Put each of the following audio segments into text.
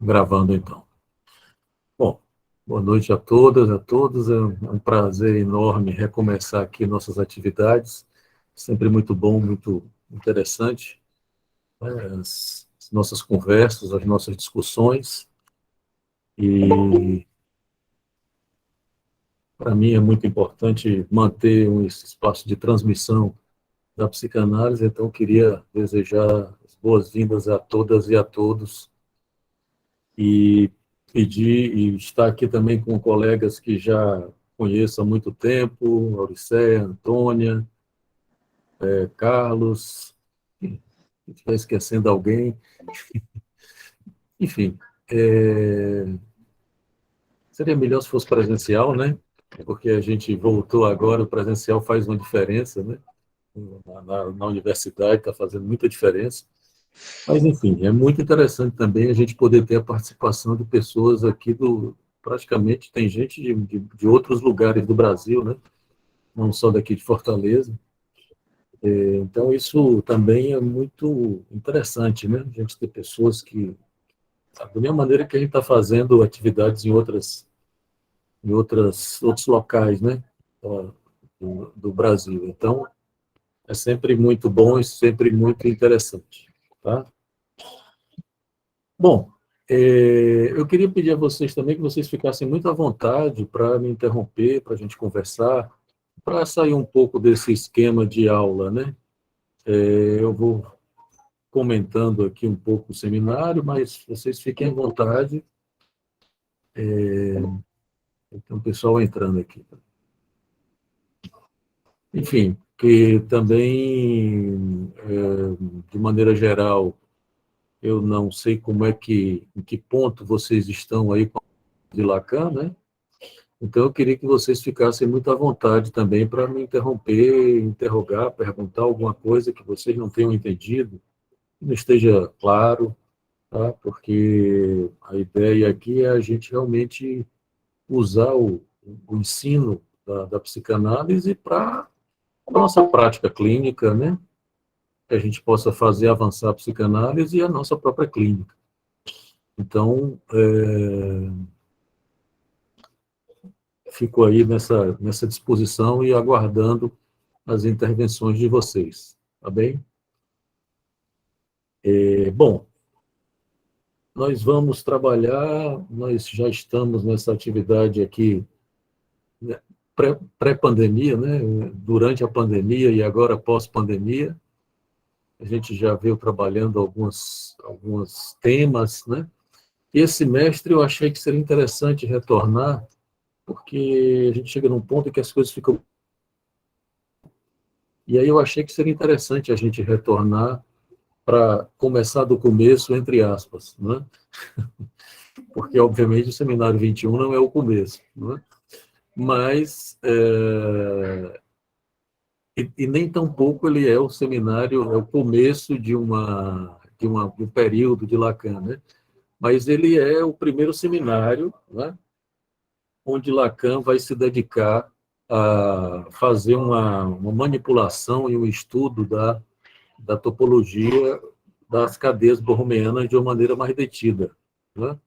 Gravando então. Bom, boa noite a todas, a todos. É um prazer enorme recomeçar aqui nossas atividades. Sempre muito bom, muito interessante, né, as nossas conversas, as nossas discussões. E para mim é muito importante manter esse espaço de transmissão da psicanálise. Então, eu queria desejar as boas-vindas a todas e a todos e pedir e estar aqui também com colegas que já conheço há muito tempo, Auricéia, Antônia, Carlos, se estiver esquecendo alguém, enfim, seria melhor se fosse presencial, né? Porque a gente voltou agora, o presencial faz uma diferença, né? Na universidade está fazendo muita diferença. Mas, enfim, é muito interessante também a gente poder ter a participação de pessoas aqui praticamente tem gente de outros lugares do Brasil, né? Não só daqui de Fortaleza. Então, isso também é muito interessante, né? A gente ter pessoas que, sabe, da mesma maneira que a gente está fazendo atividades outros locais, né? Do Brasil. Então, é sempre muito bom e sempre muito interessante, tá? Bom, eu queria pedir a vocês também que vocês ficassem muito à vontade para me interromper, para a gente conversar, para sair um pouco desse esquema de aula, né? Eu vou comentando aqui um pouco o seminário, mas vocês fiquem à vontade. Tem um pessoal entrando aqui. Enfim, que também, de maneira geral, eu não sei em que ponto vocês estão aí com a de Lacan, né? Então, eu queria que vocês ficassem muito à vontade também para me interromper, interrogar, perguntar alguma coisa que vocês não tenham entendido, que não esteja claro, tá? Porque a ideia aqui é a gente realmente usar o ensino da psicanálise para a nossa prática clínica, né? Que a gente possa fazer avançar a psicanálise e a nossa própria clínica. Então, fico aí nessa disposição e aguardando as intervenções de vocês, tá bem? Bom, nós vamos trabalhar, nós já estamos nessa atividade aqui, né, pré-pandemia, né? Durante a pandemia e agora pós-pandemia, a gente já veio trabalhando alguns temas, né? E esse semestre eu achei que seria interessante retornar, porque a gente chega num ponto em que as coisas ficam. E aí eu achei que seria interessante a gente retornar para começar do começo, entre aspas, né? Porque, obviamente, o Seminário 21 não é o começo, né? Mas, e nem tampouco ele é o seminário, é o começo de um período de Lacan, né? Mas ele é o primeiro seminário, né, onde Lacan vai se dedicar a fazer uma manipulação e um estudo da topologia das cadeias borromeanas de uma maneira mais detida, né?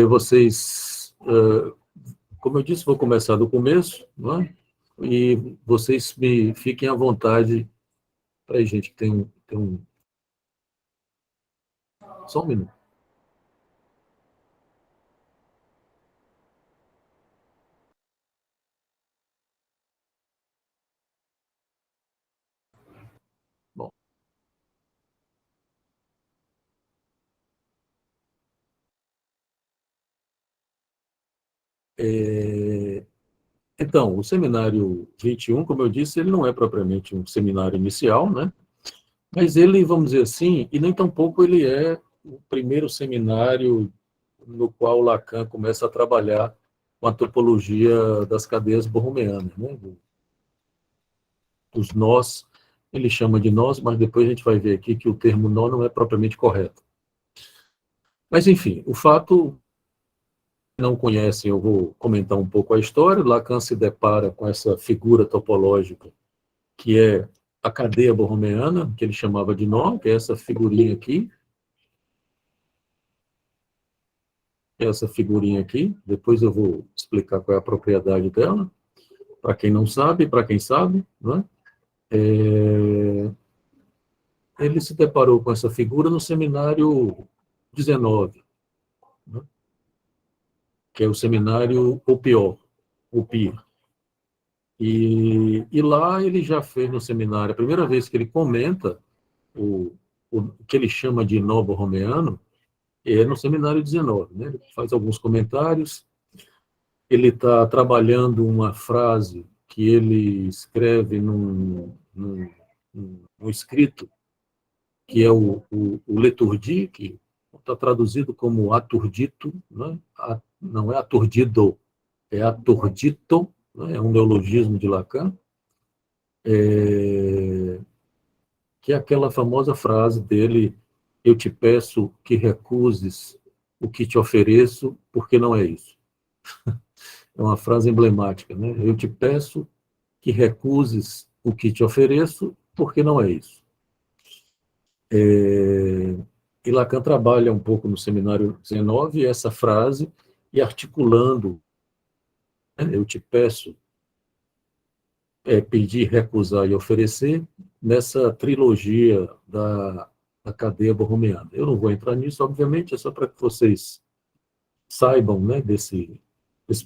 Vocês, como eu disse, vou começar do começo, né? E vocês me fiquem à vontade. Para gente, que tem um. Só um minuto. Bom, então, o seminário 21, como eu disse, ele não é propriamente um seminário inicial, né? Mas ele, vamos dizer assim, e nem tampouco ele é o primeiro seminário no qual Lacan começa a trabalhar com a topologia das cadeias borromeanas, né? Dos nós, ele chama de nós, mas depois a gente vai ver aqui que o termo nó não é propriamente correto. Mas, enfim, o fato, não conhecem, eu vou comentar um pouco a história. Lacan se depara com essa figura topológica, que é a cadeia borromeana, que ele chamava de nó, que é essa figurinha aqui. que é essa figurinha aqui, depois eu vou explicar qual é a propriedade dela, para quem não sabe, para quem sabe, né? Ele se deparou com essa figura no seminário 19, né? Que é o seminário Opior, Opir. E lá ele já fez no seminário, a primeira vez que ele comenta o que ele chama de novo-romeano, é no seminário 19, né? Ele faz alguns comentários, ele está trabalhando uma frase que ele escreve num escrito, que é o leturdi, que está traduzido como aturdito, né? Não é aturdido, é aturdito, né? É um neologismo de Lacan, que é aquela famosa frase dele: eu te peço que recuses o que te ofereço, porque não é isso. É uma frase emblemática, né? Eu te peço que recuses o que te ofereço, porque não é isso. E Lacan trabalha um pouco no seminário 19 essa frase e articulando, né? Eu te peço, pedir, recusar e oferecer, nessa trilogia da cadeia borromeana. Eu não vou entrar nisso, obviamente, é só para que vocês saibam, né, desse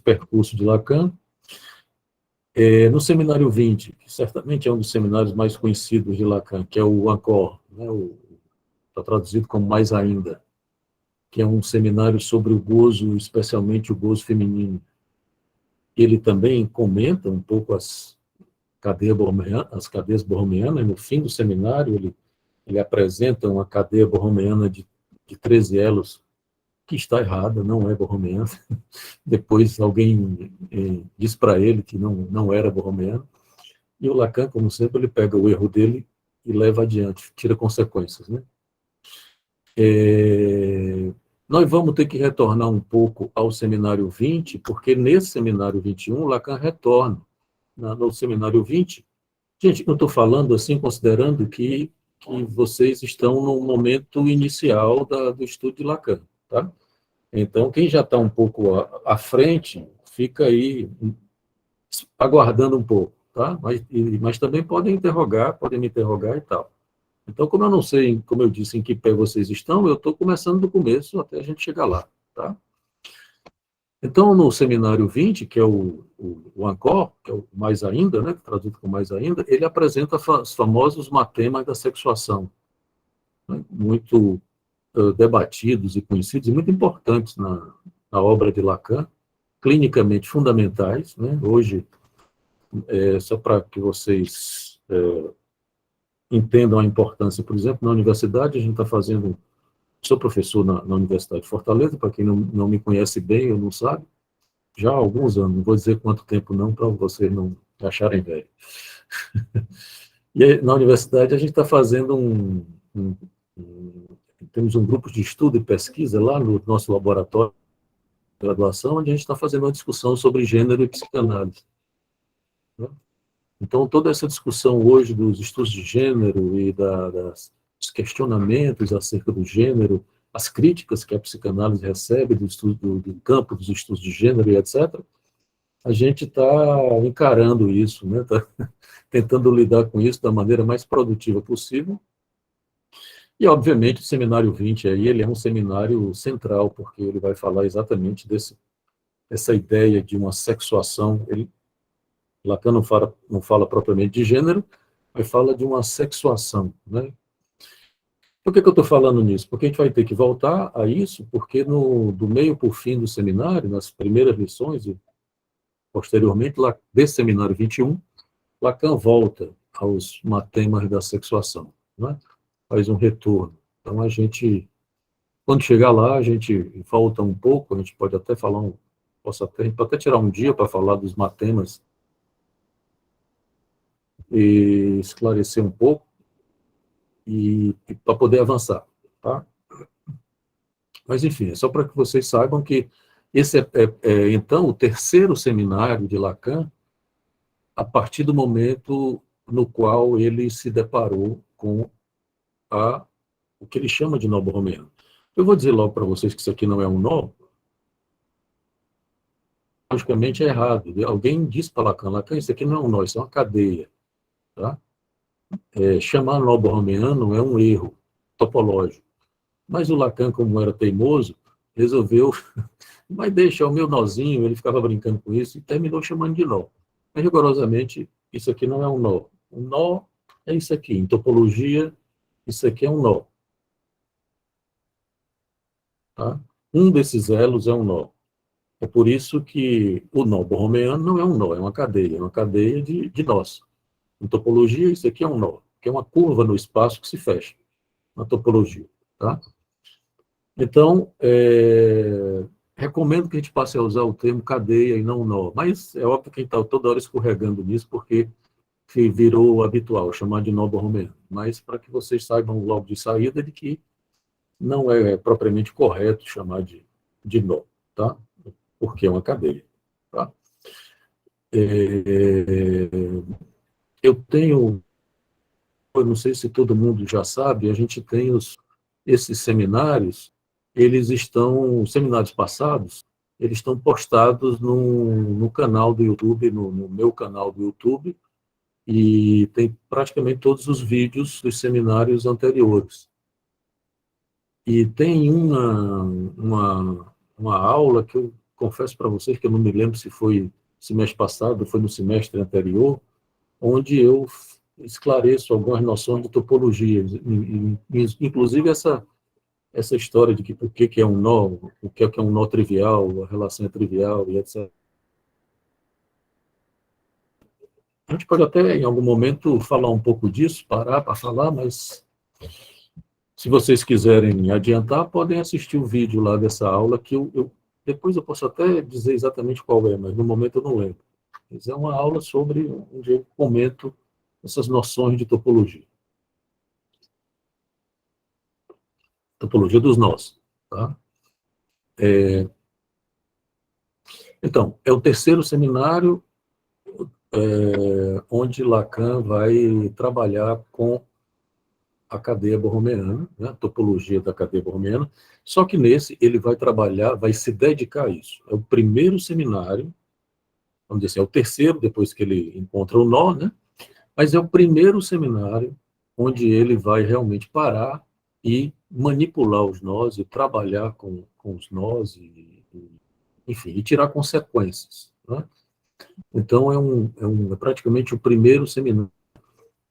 percurso de Lacan. No seminário 20, que certamente é um dos seminários mais conhecidos de Lacan, que é o Encore, né, está traduzido como Mais Ainda, que é um seminário sobre o gozo, especialmente o gozo feminino. Ele também comenta um pouco as cadeias borromeanas. No fim do seminário, ele apresenta uma cadeia borromeana de 13 elos, que está errada, não é borromeana. Depois alguém diz para ele que não era borromeano. E o Lacan, como sempre, ele pega o erro dele e leva adiante, tira consequências, né? Nós vamos ter que retornar um pouco ao seminário 20, porque nesse seminário 21, Lacan retorna. No seminário 20, gente, eu estou falando assim, considerando que vocês estão no momento inicial do estudo de Lacan, tá? Então, quem já está um pouco à frente, fica aí aguardando um pouco, tá? Mas também podem me interrogar e tal. Então, como eu não sei, como eu disse, em que pé vocês estão, eu estou começando do começo até a gente chegar lá, tá? Então, no seminário 20, que é o Encore, que é o Mais Ainda, né, traduzido como Mais Ainda, ele apresenta os famosos matemas da sexuação, né, muito debatidos e conhecidos, e muito importantes na obra de Lacan, clinicamente fundamentais, né? Hoje, só para que vocês entendam a importância, por exemplo, na universidade, a gente está fazendo. Sou professor na Universidade de Fortaleza, para quem não me conhece bem ou não sabe, já há alguns anos, não vou dizer quanto tempo não, para vocês não acharem velho. E aí, na universidade a gente está fazendo temos um grupo de estudo e pesquisa lá no nosso laboratório de graduação, onde a gente está fazendo uma discussão sobre gênero e psicanálise, né? Então, toda essa discussão hoje dos estudos de gênero e dos questionamentos acerca do gênero, as críticas que a psicanálise recebe do campo dos estudos de gênero e etc., a gente está encarando isso, né? Tá tentando lidar com isso da maneira mais produtiva possível. E, obviamente, o Seminário 20 aí, ele é um seminário central, porque ele vai falar exatamente dessa ideia de uma sexuação. Lacan não fala propriamente de gênero, mas fala de uma sexuação, né? Por que eu estou falando nisso? Porque a gente vai ter que voltar a isso, porque do meio para o fim do seminário, nas primeiras lições, e posteriormente, lá, desse seminário 21, Lacan volta aos matemas da sexuação, né? Faz um retorno. Então, quando chegar lá, a gente volta um pouco, a gente pode até falar, a gente pode até tirar um dia para falar dos matemas e esclarecer um pouco, e para poder avançar, tá? Mas, enfim, é só para que vocês saibam que esse então, o terceiro seminário de Lacan, a partir do momento no qual ele se deparou com o que ele chama de nó borromeano. Eu vou dizer logo para vocês que isso aqui não é um nó, logicamente é errado. Alguém disse para Lacan, Lacan, isso aqui não é um nó, isso é uma cadeia. Tá? Chamar nó borromeano é um erro topológico. Mas o Lacan, como era teimoso, resolveu, mas deixa é o meu nozinho, ele ficava brincando com isso e terminou chamando de nó. Mas, rigorosamente, isso aqui não é um nó. Um nó é isso aqui. Em topologia, isso aqui é um nó. Tá? Um desses elos é um nó. É por isso que o nó borromeano não é um nó, é uma cadeia de nós. Em topologia, isso aqui é um nó, que é uma curva no espaço que se fecha, na topologia. Tá? Então, recomendo que a gente passe a usar o termo cadeia e não nó, mas é óbvio que a gente está toda hora escorregando nisso, porque virou habitual chamar de nó borromeano. Mas para que vocês saibam logo de saída de que não é propriamente correto chamar de nó, tá? Porque é uma cadeia. Tá? Eu tenho, eu não sei se todo mundo já sabe, a gente tem esses seminários, eles estão, seminários passados, eles estão postados no canal do YouTube, no meu canal do YouTube, e tem praticamente todos os vídeos dos seminários anteriores. E tem uma aula que eu confesso para vocês que eu não me lembro se foi semestre passado ou foi no semestre anterior, onde eu esclareço algumas noções de topologia, inclusive essa história de que por que é um nó, o que é um nó trivial, a relação é trivial e etc. A gente pode até, em algum momento, falar um pouco disso, parar para falar, mas se vocês quiserem adiantar, podem assistir o vídeo lá dessa aula, que depois eu posso até dizer exatamente qual é, mas no momento eu não lembro. Mas é uma aula sobre onde eu comento essas noções de topologia. Topologia dos nós. Tá? Então, é o terceiro seminário onde Lacan vai trabalhar com a cadeia borromeana, né, a topologia da cadeia borromeana, só que nesse ele vai trabalhar, vai se dedicar a isso. É o primeiro seminário, vamos dizer assim, é o terceiro, depois que ele encontra o nó, né, mas é o primeiro seminário onde ele vai realmente parar e manipular os nós e trabalhar com os nós, enfim, e tirar consequências. Né? Então, é praticamente o primeiro seminário.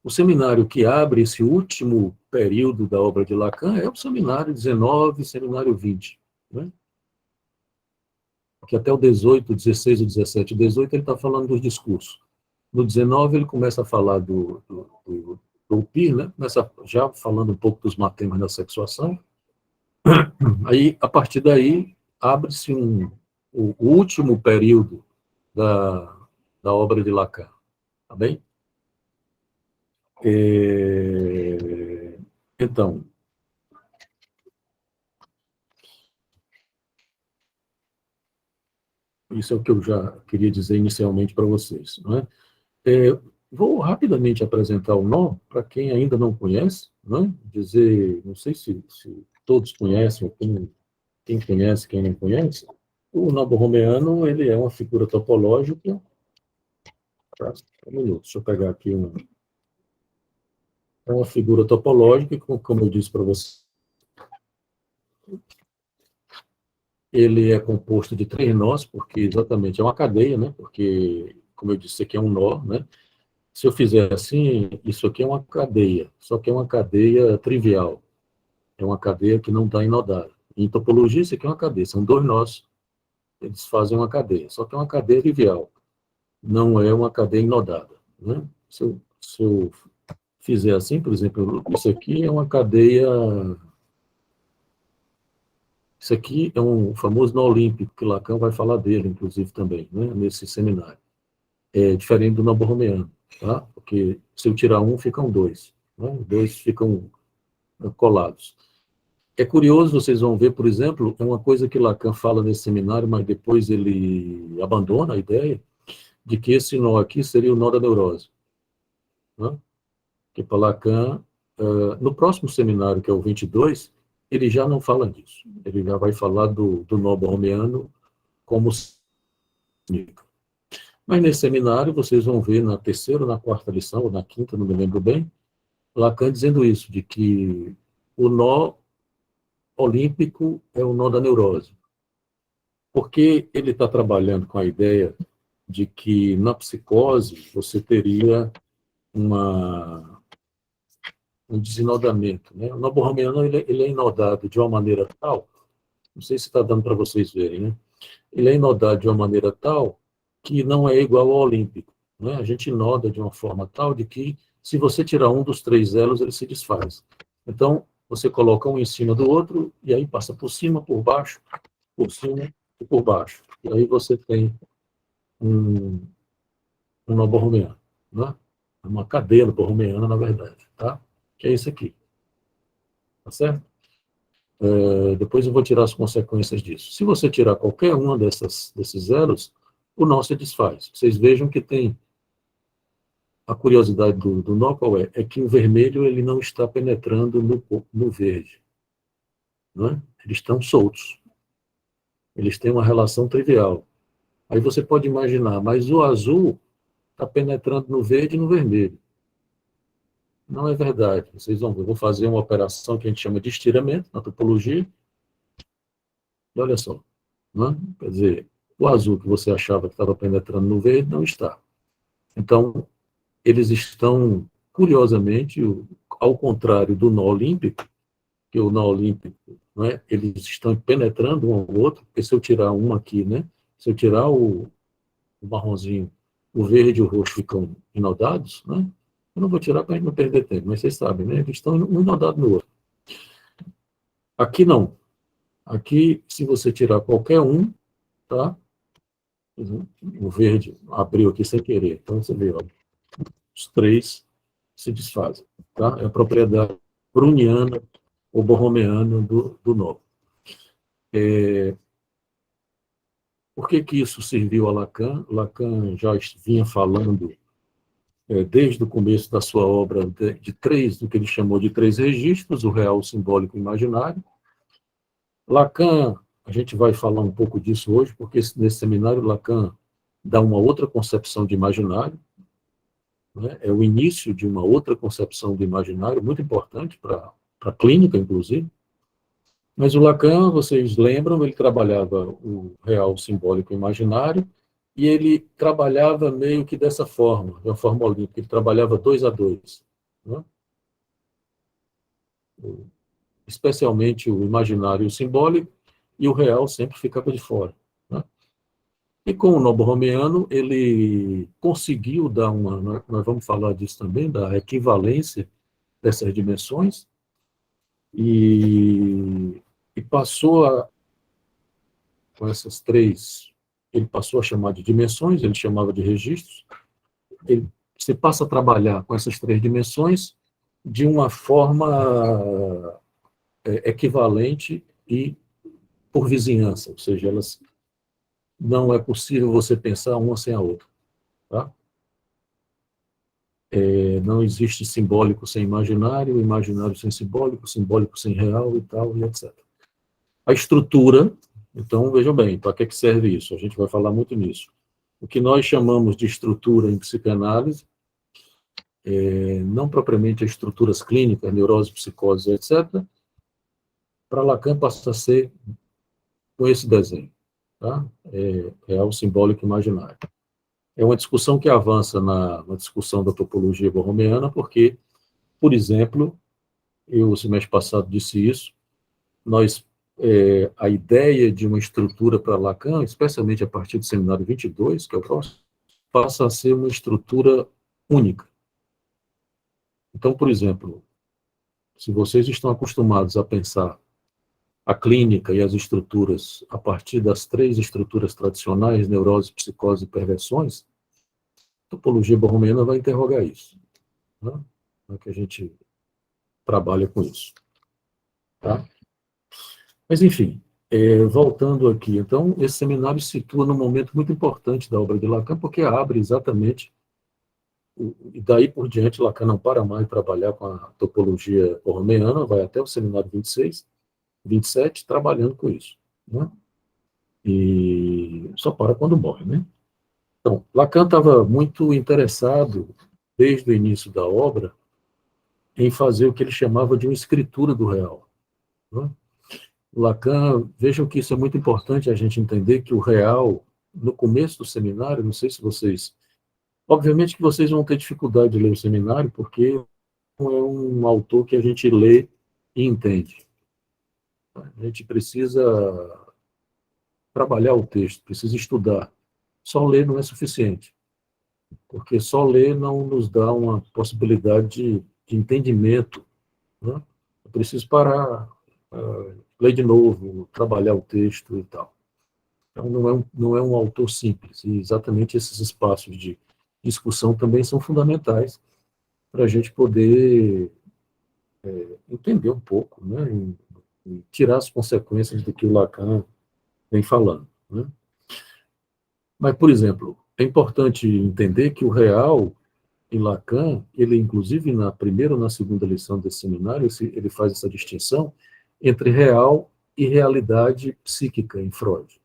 O seminário que abre esse último período da obra de Lacan é o seminário 19, seminário 20. Né? Que até o 18, 16 ou 17, 18 ele está falando dos discursos. No 19 ele começa a falar do PIR, né? Começa já falando um pouco dos matemas da sexuação. Aí, a partir daí, abre-se o último período da obra de Lacan. Tá bem? Então, isso é o que eu já queria dizer inicialmente para vocês. Não é? Vou rapidamente apresentar o nó, para quem ainda não conhece, né? Dizer, não sei se todos conhecem, ou quem conhece, quem não conhece. O nó borromeano, ele é uma figura topológica. Tá? Um minuto, deixa eu pegar aqui é uma figura topológica, como eu disse para você, ele é composto de três nós, porque exatamente é uma cadeia, né? Porque, como eu disse, isso aqui é um nó, né? Se eu fizer assim, isso aqui é uma cadeia, só que é uma cadeia trivial. É uma cadeia que não está inodada. Em topologia, isso aqui é uma cadeia, são dois nós, eles fazem uma cadeia, só que é uma cadeia trivial, não é uma cadeia inodada. Né? Se eu fizer assim, por exemplo, isso aqui é uma cadeia. Isso aqui é um famoso nó olímpico, que Lacan vai falar dele, inclusive, também, né, nesse seminário. É diferente do nó borromeano, tá? Porque se eu tirar um, ficam dois. Né? Dois ficam colados. É curioso, vocês vão ver, por exemplo, uma coisa que Lacan fala nesse seminário, mas depois ele abandona a ideia de que esse nó aqui seria o nó da neurose. Né? Que para Lacan, no próximo seminário, que é o 22, ele já não fala disso. Ele já vai falar do nó borromeano como Mas nesse seminário, vocês vão ver na terceira ou na quarta lição, ou na quinta, não me lembro bem, Lacan dizendo isso, de que o nó olímpico é o nó da neurose. Porque ele está trabalhando com a ideia de que na psicose você teria um desinodamento. Né? O nó borromeano ele é inodado de uma maneira tal, não sei se está dando para vocês verem, né? Ele é inodado de uma maneira tal que não é igual ao olímpico. Né? A gente inoda de uma forma tal de que, se você tirar um dos três elos, ele se desfaz. Então, você coloca um em cima do outro, e aí passa por cima, por cima e por baixo. E aí você tem um, um nó borromeano. Né? Uma cadeia borromeana, na verdade. Tá? Que é isso aqui. Tá certo? Depois eu vou tirar as consequências disso. Se você tirar qualquer uma desses elos, o nó se desfaz. Vocês vejam que tem a curiosidade do nó, qual é? É que o vermelho ele não está penetrando no verde. Não é? Eles estão soltos. Eles têm uma relação trivial. Aí você pode imaginar, mas o azul está penetrando no verde e no vermelho. Não é verdade. Vocês vão ver, eu vou fazer uma operação que a gente chama de estiramento na topologia. E olha só. Não é? Quer dizer, o azul que você achava que estava penetrando no verde não está. Então, eles estão, curiosamente, ao contrário do nó olímpico, que o nó olímpico, né, eles estão penetrando um ao outro, porque se eu tirar um aqui, né, se eu tirar o marronzinho, o verde e o roxo ficam inodados, né, eu não vou tirar para a gente não perder tempo, mas vocês sabem, né, eles estão um inodado no outro. Aqui não. Aqui, se você tirar qualquer um, tá, o verde abriu aqui sem querer, então você vê, ó, os três se desfazem. Tá? É a propriedade browniana ou borromeana do nó. Por que isso serviu a Lacan? Lacan já vinha falando, desde o começo da sua obra, de três, do que ele chamou de três registros, o real, o simbólico e o imaginário. Lacan, a gente vai falar um pouco disso hoje, porque nesse seminário Lacan dá uma outra concepção de imaginário, né? É o início de uma outra concepção do imaginário, muito importante para a clínica, inclusive. Mas o Lacan, vocês lembram, ele trabalhava o real, o simbólico e o imaginário, e ele trabalhava meio que dessa forma, de uma forma olímpica, ele trabalhava 2 a 2. Né? Especialmente o imaginário e o simbólico, e o real sempre ficava de fora. Né? E com o nó borromeano, ele conseguiu dar nós vamos falar disso também, da equivalência dessas dimensões, e passou com essas três, ele passou a chamar de dimensões, ele chamava de registros, você passa a trabalhar com essas três dimensões de uma forma equivalente e por vizinhança, ou seja, elas não é possível você pensar uma sem a outra. Tá? Não existe simbólico sem imaginário, imaginário sem simbólico, simbólico sem real e tal, e etc. A estrutura, então, vejam bem, para que serve isso? A gente vai falar muito nisso. O que nós chamamos de estrutura em psicanálise, não propriamente as estruturas clínicas, neurose, psicose, etc., para Lacan passa a ser com esse desenho. Tá? Real, simbólico e imaginário. É uma discussão que avança na discussão da topologia borromeana, porque, por exemplo, eu, semestre passado, disse isso, a ideia de uma estrutura para Lacan, especialmente a partir do seminário 22, que é o próximo, passa a ser uma estrutura única. Então, por exemplo, se vocês estão acostumados a pensar a clínica e as estruturas a partir das três estruturas tradicionais, neurose, psicose e perversões, a topologia borromeana vai interrogar isso. Né? É que a gente trabalha com isso. Tá? Mas, enfim, voltando aqui, então, esse seminário se situa num momento muito importante da obra de Lacan, porque abre exatamente, e daí por diante, Lacan não para mais de trabalhar com a topologia borromeana, vai até o seminário 26, 27, trabalhando com isso. Né? E só para quando morre, né? Então, Lacan estava muito interessado, desde o início da obra, em fazer o que ele chamava de uma escritura do real, né? Lacan, vejam que isso é muito importante a gente entender que o real, no começo do seminário, não sei se vocês... Obviamente que vocês vão ter dificuldade de ler o seminário, porque não é um autor que a gente lê e entende. A gente precisa trabalhar o texto, precisa estudar. Só ler não é suficiente, porque só ler não nos dá uma possibilidade de entendimento, né? Eu preciso parar, ler de novo, trabalhar o texto e tal. Então, não é um autor simples, e exatamente esses espaços de discussão também são fundamentais para a gente poder entender um pouco, né, e tirar as consequências do que o Lacan vem falando, né? Mas, por exemplo, é importante entender que o real, em Lacan, ele, inclusive, na primeira ou na segunda lição desse seminário, ele faz essa distinção entre real e realidade psíquica em Freud.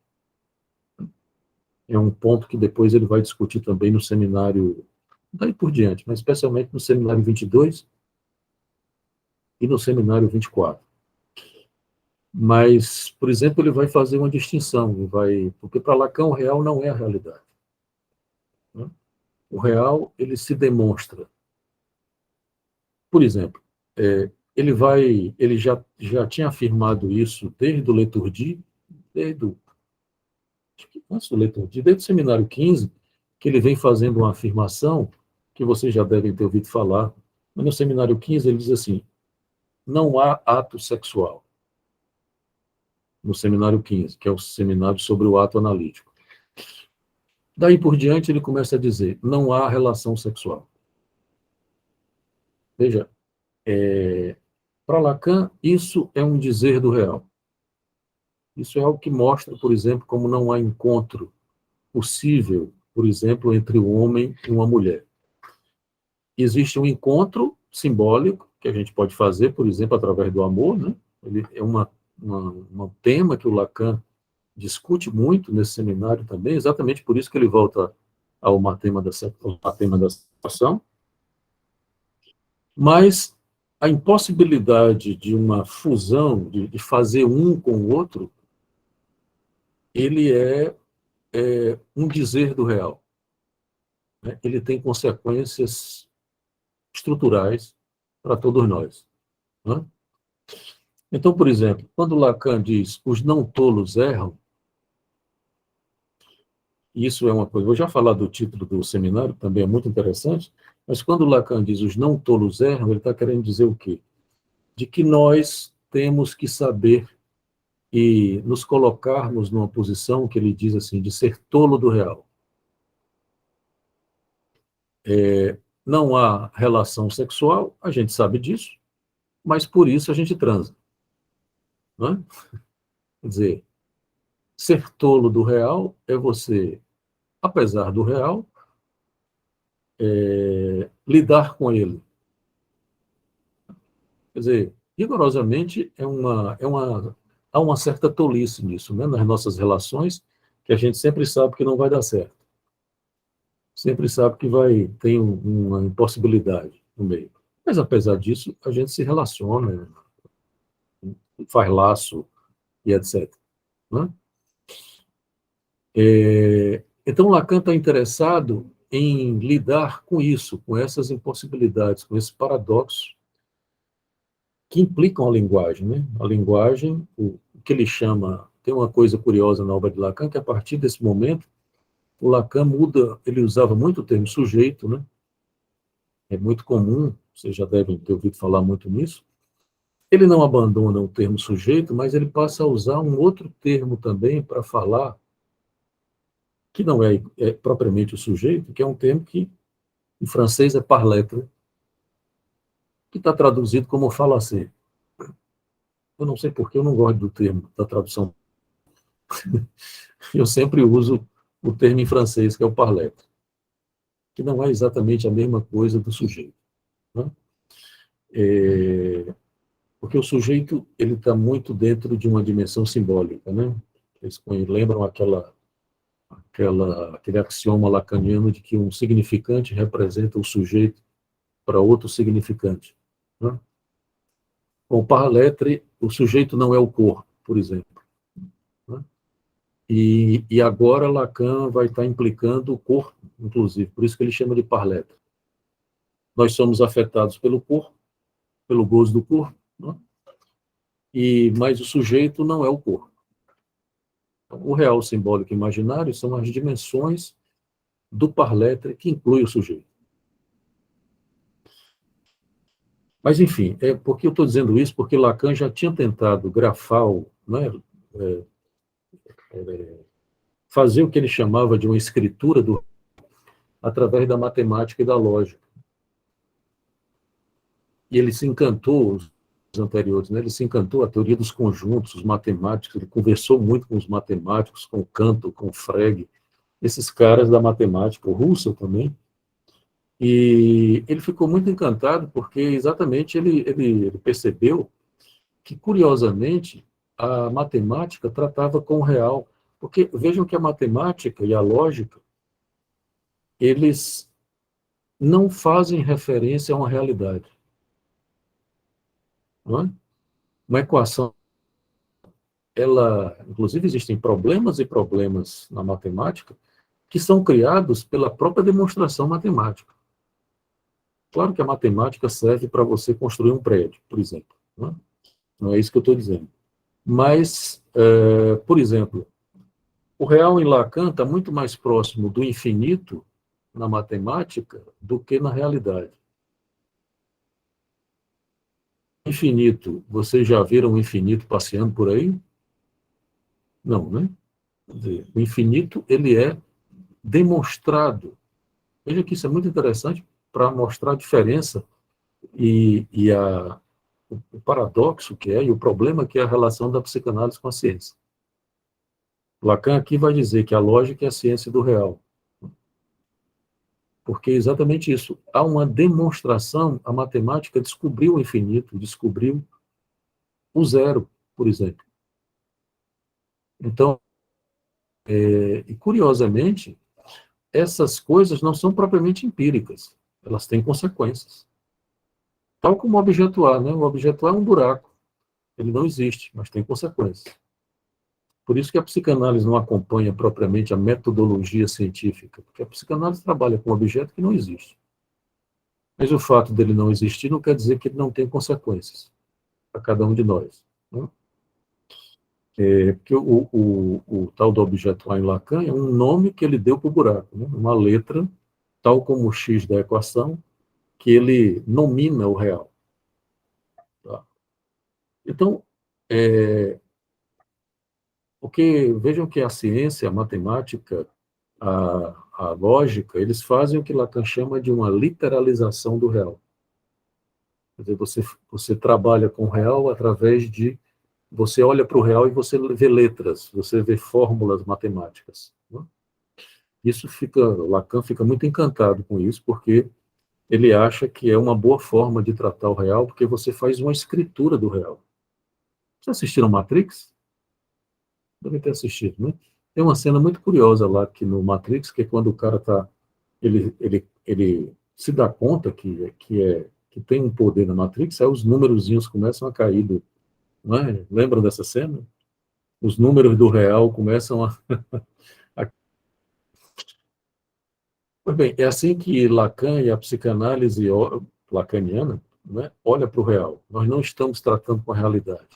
É um ponto que depois ele vai discutir também no seminário, daí por diante, mas especialmente no seminário 22 e no seminário 24. Mas, por exemplo, ele vai fazer uma distinção, porque para Lacan o real não é a realidade, né? O real, ele se demonstra. Por exemplo, ele já tinha afirmado isso desde o Leturdi, desde o, antes do Leturdi, desde o seminário 15, que ele vem fazendo uma afirmação que vocês já devem ter ouvido falar, mas no seminário 15 ele diz assim: não há ato sexual. No seminário 15, que é o seminário sobre o ato analítico. Daí por diante ele começa a dizer: não há relação sexual. Veja, para Lacan, isso é um dizer do real. Isso é algo que mostra, por exemplo, como não há encontro possível, por exemplo, entre um homem e uma mulher. Existe um encontro simbólico que a gente pode fazer, por exemplo, através do amor, né? Ele é um tema que o Lacan discute muito nesse seminário também, exatamente por isso que ele volta ao tema da separação, mas a impossibilidade de uma fusão, de fazer um com o outro, ele é um dizer do real, né? Ele tem consequências estruturais para todos nós, né? Então, por exemplo, quando Lacan diz os não tolos erram, isso é uma coisa, vou já falar do título do seminário, também é muito interessante, mas quando Lacan diz os não tolos erram, ele está querendo dizer o quê? De que nós temos que saber e nos colocarmos numa posição que ele diz assim, de ser tolo do real. Não há relação sexual, a gente sabe disso, mas por isso a gente transa, né? Quer dizer, ser tolo do real é você, apesar do real, lidar com ele. Quer dizer, rigorosamente há uma certa tolice nisso, né? Nas nossas relações, que a gente sempre sabe que não vai dar certo. Sempre sabe que tem uma impossibilidade no meio. Mas, apesar disso, a gente se relaciona, faz laço e etc, né? Então, Lacan está interessado em lidar com isso, com essas impossibilidades, com esses paradoxos que implicam a linguagem, né? A linguagem, o que ele chama... Tem uma coisa curiosa na obra de Lacan, que a partir desse momento, o Lacan muda, ele usava muito o termo sujeito, né? É muito comum, vocês já devem ter ouvido falar muito nisso. Ele não abandona o termo sujeito, mas ele passa a usar um outro termo também para falar, que não é propriamente o sujeito, que é um termo que em francês é parler, que está traduzido como falacer. Eu não sei porque eu não gosto do termo, da tradução. Eu sempre uso o termo em francês, que é o parler, que não é exatamente a mesma coisa do sujeito, né? Porque o sujeito ele está muito dentro de uma dimensão simbólica, né? Vocês lembram aquela aquele axioma lacaniano de que um significante representa o sujeito para outro significante. Né? Com o parletre, o sujeito não é o corpo, por exemplo. Né? E agora Lacan vai estar implicando o corpo, inclusive, por isso que ele chama de parletre. Nós somos afetados pelo corpo, pelo gozo do corpo, né? Mas o sujeito não é o corpo. O real, o simbólico e o imaginário são as dimensões do parletre que inclui o sujeito. Mas, enfim, por que eu estou dizendo isso? Porque Lacan já tinha tentado grafar, né, é, fazer o que ele chamava de uma escritura através da matemática e da lógica. E ele se encantou, os anteriores, né, ele se encantou a teoria dos conjuntos, os matemáticos, ele conversou muito com os matemáticos, com Cantor, com Frege, esses caras da matemática, o Russell também, e ele ficou muito encantado porque exatamente ele percebeu que, curiosamente, a matemática tratava com o real. Porque vejam que a matemática e a lógica, eles não fazem referência a uma realidade. Não é? Uma equação, inclusive existem problemas e problemas na matemática que são criados pela própria demonstração matemática. Claro que a matemática serve para você construir um prédio, por exemplo. Não é, não é isso que eu estou dizendo. Mas, por exemplo, o real em Lacan está muito mais próximo do infinito na matemática do que na realidade. Infinito, vocês já viram o infinito passeando por aí? Não, né? Quer dizer, o infinito, ele é demonstrado. Veja que isso é muito interessante para mostrar a diferença e o paradoxo que é, e o problema que é a relação da psicanálise com a ciência. Lacan aqui vai dizer que a lógica é a ciência do real. Porque é exatamente isso. Há uma demonstração, a matemática descobriu o infinito, descobriu o zero, por exemplo. Então, e curiosamente, essas coisas não são propriamente empíricas, elas têm consequências. Tal como o objeto A, né? O objeto A é um buraco, ele não existe, mas tem consequências. Por isso que a psicanálise não acompanha propriamente a metodologia científica, porque a psicanálise trabalha com um objeto que não existe. Mas o fato dele não existir não quer dizer que ele não tem consequências para cada um de nós. Né? Porque o tal do objeto A em Lacan é um nome que ele deu para o buraco, né? Uma letra, tal como o X da equação, que ele nomina o real. Tá? Então, porque vejam que a ciência, a matemática, a lógica, eles fazem o que Lacan chama de uma literalização do real. Quer dizer, você trabalha com o real através de... Você olha para o real e você vê letras, você vê fórmulas matemáticas. Né? Lacan fica muito encantado com isso, porque ele acha que é uma boa forma de tratar o real, porque você faz uma escritura do real. Vocês assistiram Matrix? Devem ter assistido, né? Tem uma cena muito curiosa lá que no Matrix, que é quando o cara ele se dá conta que tem um poder na Matrix, aí os númerozinhos começam a cair não é? Lembram dessa cena? Os números do real começam a... Pois bem, é assim que Lacan e a psicanálise lacaniana, né, olha para o real. Nós não estamos tratando com a realidade.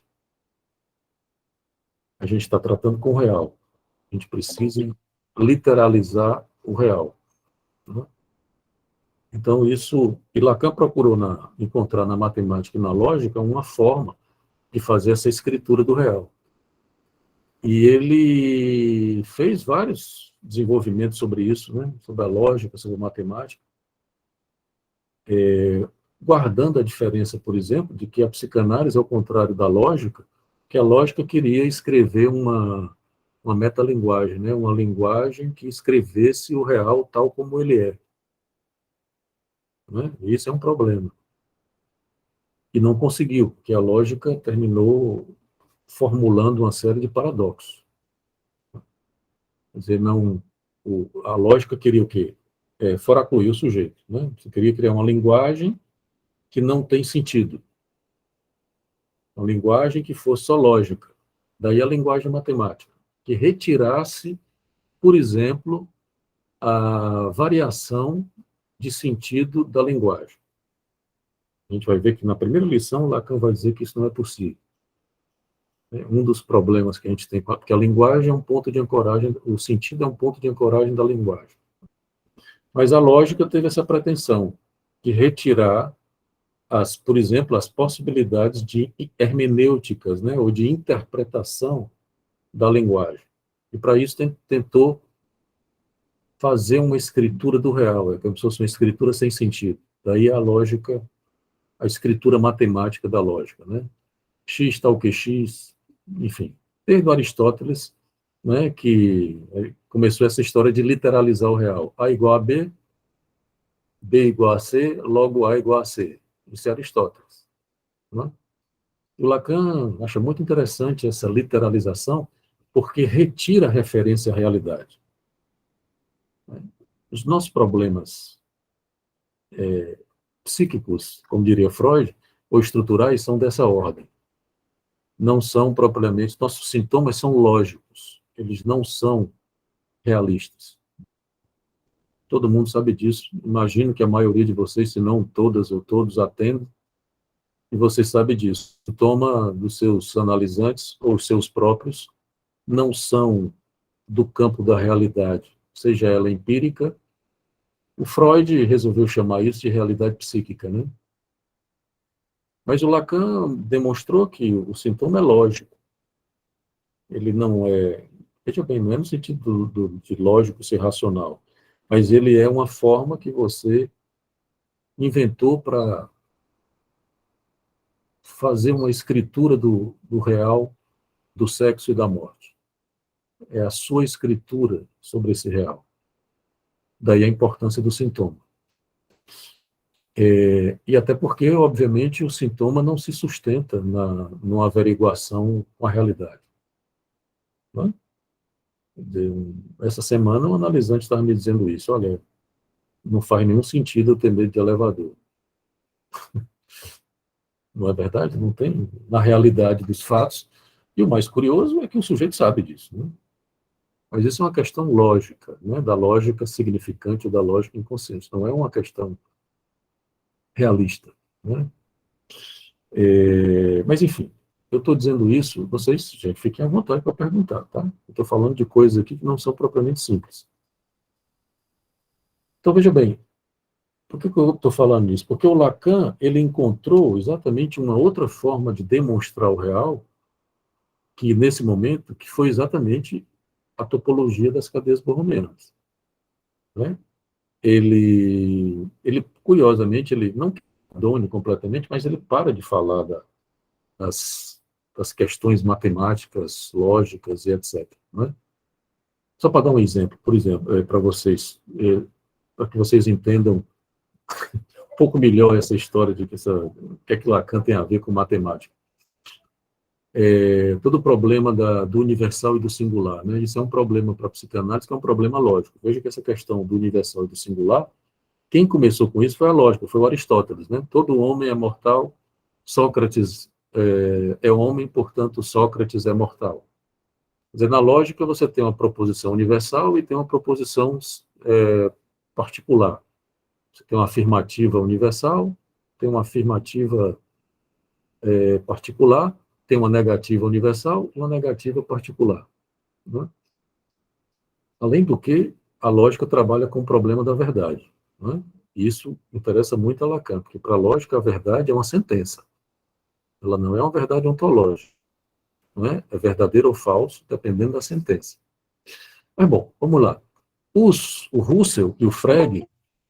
A gente está tratando com o real. A gente precisa literalizar o real. Né? Então, e Lacan procurou encontrar na matemática e na lógica uma forma de fazer essa escritura do real. E ele fez vários desenvolvimentos sobre isso, né? Sobre a lógica, sobre a matemática, guardando a diferença, por exemplo, de que a psicanálise, ao contrário da lógica, que a lógica queria escrever uma metalinguagem, né? Uma linguagem que escrevesse o real tal como ele é. Né? E isso é um problema. E não conseguiu, porque a lógica terminou formulando uma série de paradoxos. Quer dizer, não, a lógica queria o quê? Foracluir o sujeito. Né? Você queria criar uma linguagem que não tem sentido. Uma linguagem que fosse só lógica. Daí a linguagem matemática, que retirasse, por exemplo, a variação de sentido da linguagem. A gente vai ver que na primeira lição, Lacan vai dizer que isso não é possível. Um dos problemas que a gente tem, porque a linguagem é um ponto de ancoragem, o sentido é um ponto de ancoragem da linguagem. Mas a lógica teve essa pretensão de retirar, por exemplo, as possibilidades de hermenêuticas, né, ou de interpretação da linguagem. E para isso tentou fazer uma escritura do real, como se fosse uma escritura sem sentido. Daí a lógica, a escritura matemática da lógica, né? X tal que X, enfim. Desde Aristóteles, né, que começou essa história de literalizar o real. A igual a B, B igual a C, logo A igual a C. Isso é Aristóteles. Né? O Lacan acha muito interessante essa literalização, porque retira a referência à realidade. Os nossos problemas psíquicos, como diria Freud, ou estruturais, são dessa ordem. Não são propriamente, nossos sintomas são lógicos, eles não são realistas. Todo mundo sabe disso. Imagino que a maioria de vocês, se não todas ou todos, atendem, e você sabe disso. O sintoma dos seus analisantes, ou os seus próprios, não são do campo da realidade, seja ela empírica. O Freud resolveu chamar isso de realidade psíquica, né? Mas o Lacan demonstrou que o sintoma é lógico. Ele não é, veja bem, não é no sentido de lógico ser racional, mas ele é uma forma que você inventou para fazer uma escritura do real, do sexo e da morte. É a sua escritura sobre esse real. Daí a importância do sintoma. E até porque, obviamente, o sintoma não se sustenta numa averiguação com a realidade. Não é? Essa semana, um analisante estava me dizendo isso. Olha, não faz nenhum sentido eu ter medo de elevador. Não é verdade? Não tem, na realidade dos fatos. E o mais curioso é que o sujeito sabe disso. Né? Mas isso é uma questão lógica, né? Da lógica significante ou da lógica inconsciente. Não é uma questão realista. Né? Mas, enfim, eu estou dizendo isso, vocês, gente, fiquem à vontade para perguntar, tá? Eu estou falando de coisas aqui que não são propriamente simples. Então, veja bem, por que eu estou falando isso? Porque o Lacan, ele encontrou exatamente uma outra forma de demonstrar o real, que nesse momento, que foi exatamente a topologia das cadeias borromenas. Né? Curiosamente, ele não abandone completamente, mas ele para de falar das, das questões matemáticas, lógicas e etc. Né? Só para dar um exemplo, por exemplo, para vocês, para que vocês entendam um pouco melhor essa história de o que é que Lacan tem a ver com matemática. Todo o problema do universal e do singular, né? Isso é um problema para a psicanálise, que é um problema lógico. Veja que essa questão do universal e do singular, quem começou com isso foi a lógica, foi o Aristóteles, né? Todo homem é mortal, Sócrates é homem, portanto Sócrates é mortal. Quer dizer, na lógica você tem uma proposição universal e tem uma proposição particular. Você tem uma afirmativa universal, tem uma afirmativa particular, tem uma negativa universal e uma negativa particular. Né? Além do que, a lógica trabalha com o problema da verdade. Né? Isso interessa muito a Lacan, porque para a lógica a verdade é uma sentença. Ela não é uma verdade ontológica. Não é? É verdadeiro ou falso, dependendo da sentença. Mas, bom, vamos lá. O Russell e o Frege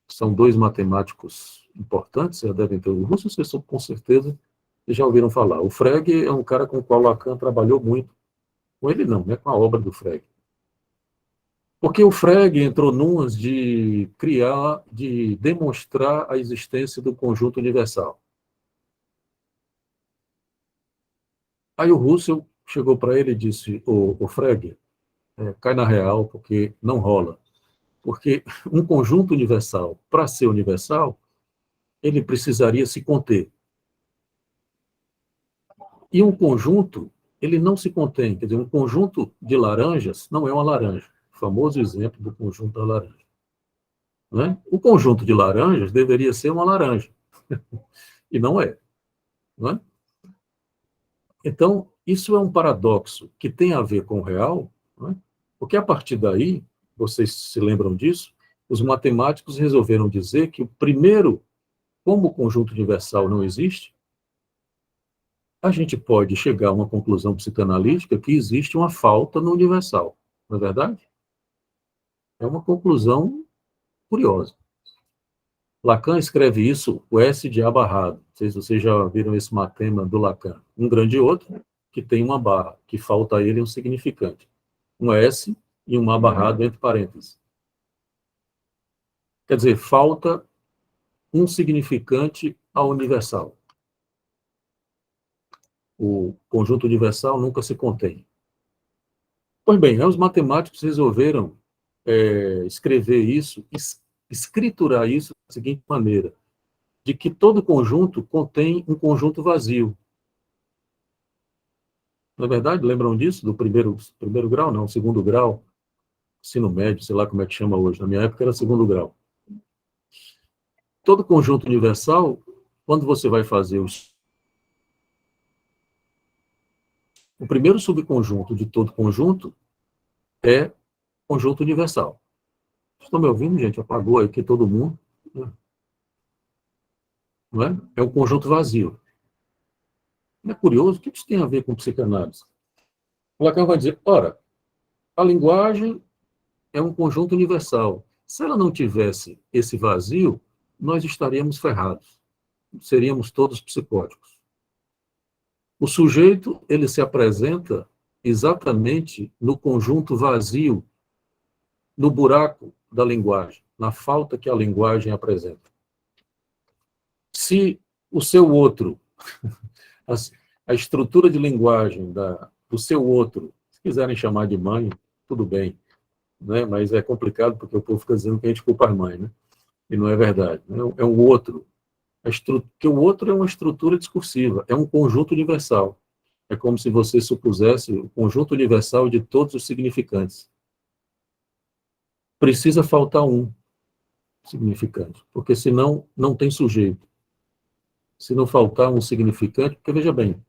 são dois matemáticos importantes, já devem ter o Russell, vocês com certeza já ouviram falar. O Frege é um cara com o qual Lacan trabalhou muito. Com ele não, né? Com a obra do Frege. Porque o Frege entrou numas de criar, de demonstrar a existência do conjunto universal. Aí o Russell chegou para ele e disse, o Frege, cai na real, porque não rola. Porque um conjunto universal, para ser universal, ele precisaria se conter. E um conjunto, ele não se contém. Quer dizer, um conjunto de laranjas não é uma laranja. O famoso exemplo do conjunto da laranja. Né? O conjunto de laranjas deveria ser uma laranja. E não é. Não é? Então, isso é um paradoxo que tem a ver com o real, né? Porque a partir daí, vocês se lembram disso, os matemáticos resolveram dizer que o primeiro, como o conjunto universal não existe, a gente pode chegar a uma conclusão psicanalítica que existe uma falta no universal. Não é verdade? É uma conclusão curiosa. Lacan escreve isso, o S de abarrado. Não sei se vocês já viram esse matema do Lacan. Um grande outro, que tem uma barra, que falta a ele um significante. Um S e um abarrado entre parênteses. Quer dizer, falta um significante ao universal. O conjunto universal nunca se contém. Pois bem, os matemáticos resolveram escrever isso, escriturar isso da seguinte maneira, de que todo conjunto contém um conjunto vazio. Na verdade, lembram disso? Do primeiro grau? Não, segundo grau, ensino médio, sei lá como é que chama hoje. Na minha época era segundo grau. Todo conjunto universal, quando você vai fazer o primeiro subconjunto de todo conjunto é conjunto universal. Estão me ouvindo, gente? Apagou aqui todo mundo. Não é? É um conjunto vazio. É curioso, o que isso tem a ver com psicanálise? O Lacan vai dizer, ora, a linguagem é um conjunto universal. Se ela não tivesse esse vazio, nós estaríamos ferrados. Seríamos todos psicóticos. O sujeito, ele se apresenta exatamente no conjunto vazio, no buraco da linguagem, na falta que a linguagem apresenta. Se o seu outro, a estrutura de linguagem do seu outro, se quiserem chamar de mãe, tudo bem, né? Mas é complicado porque o povo fica dizendo que a gente culpa as mães, né? E não é verdade. Né? É um outro. Que o outro é uma estrutura discursiva, é um conjunto universal. É como se você supusesse o conjunto universal de todos os significantes. Precisa faltar um significante, porque senão não tem sujeito. Se não faltar um significante, porque veja bem,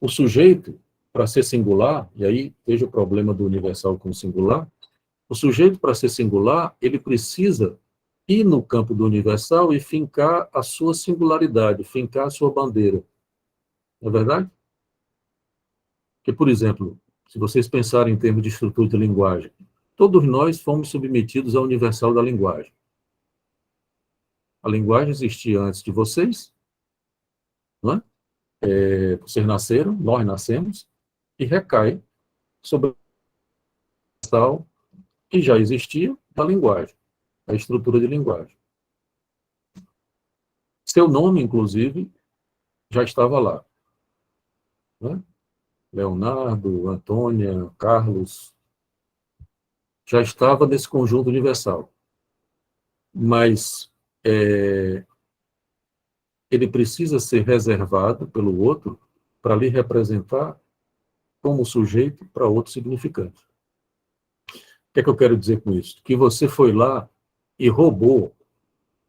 o sujeito, para ser singular, e aí veja o problema do universal com singular, o sujeito, para ser singular, ele precisa ir no campo do universal e fincar a sua singularidade, fincar a sua bandeira. Não é verdade? Porque, por exemplo, se vocês pensarem em termos de estrutura de linguagem, todos nós fomos submetidos ao universal da linguagem. A linguagem existia antes de vocês, não é? Vocês nasceram, nós nascemos, e recai sobre o universal que já existia da linguagem, a estrutura de linguagem. Seu nome, inclusive, já estava lá. Né? Leonardo, Antônia, Carlos, já estava nesse conjunto universal. Mas ele precisa ser reservado pelo outro para lhe representar como sujeito para outro significante. O que é que eu quero dizer com isso? Que você foi lá e roubou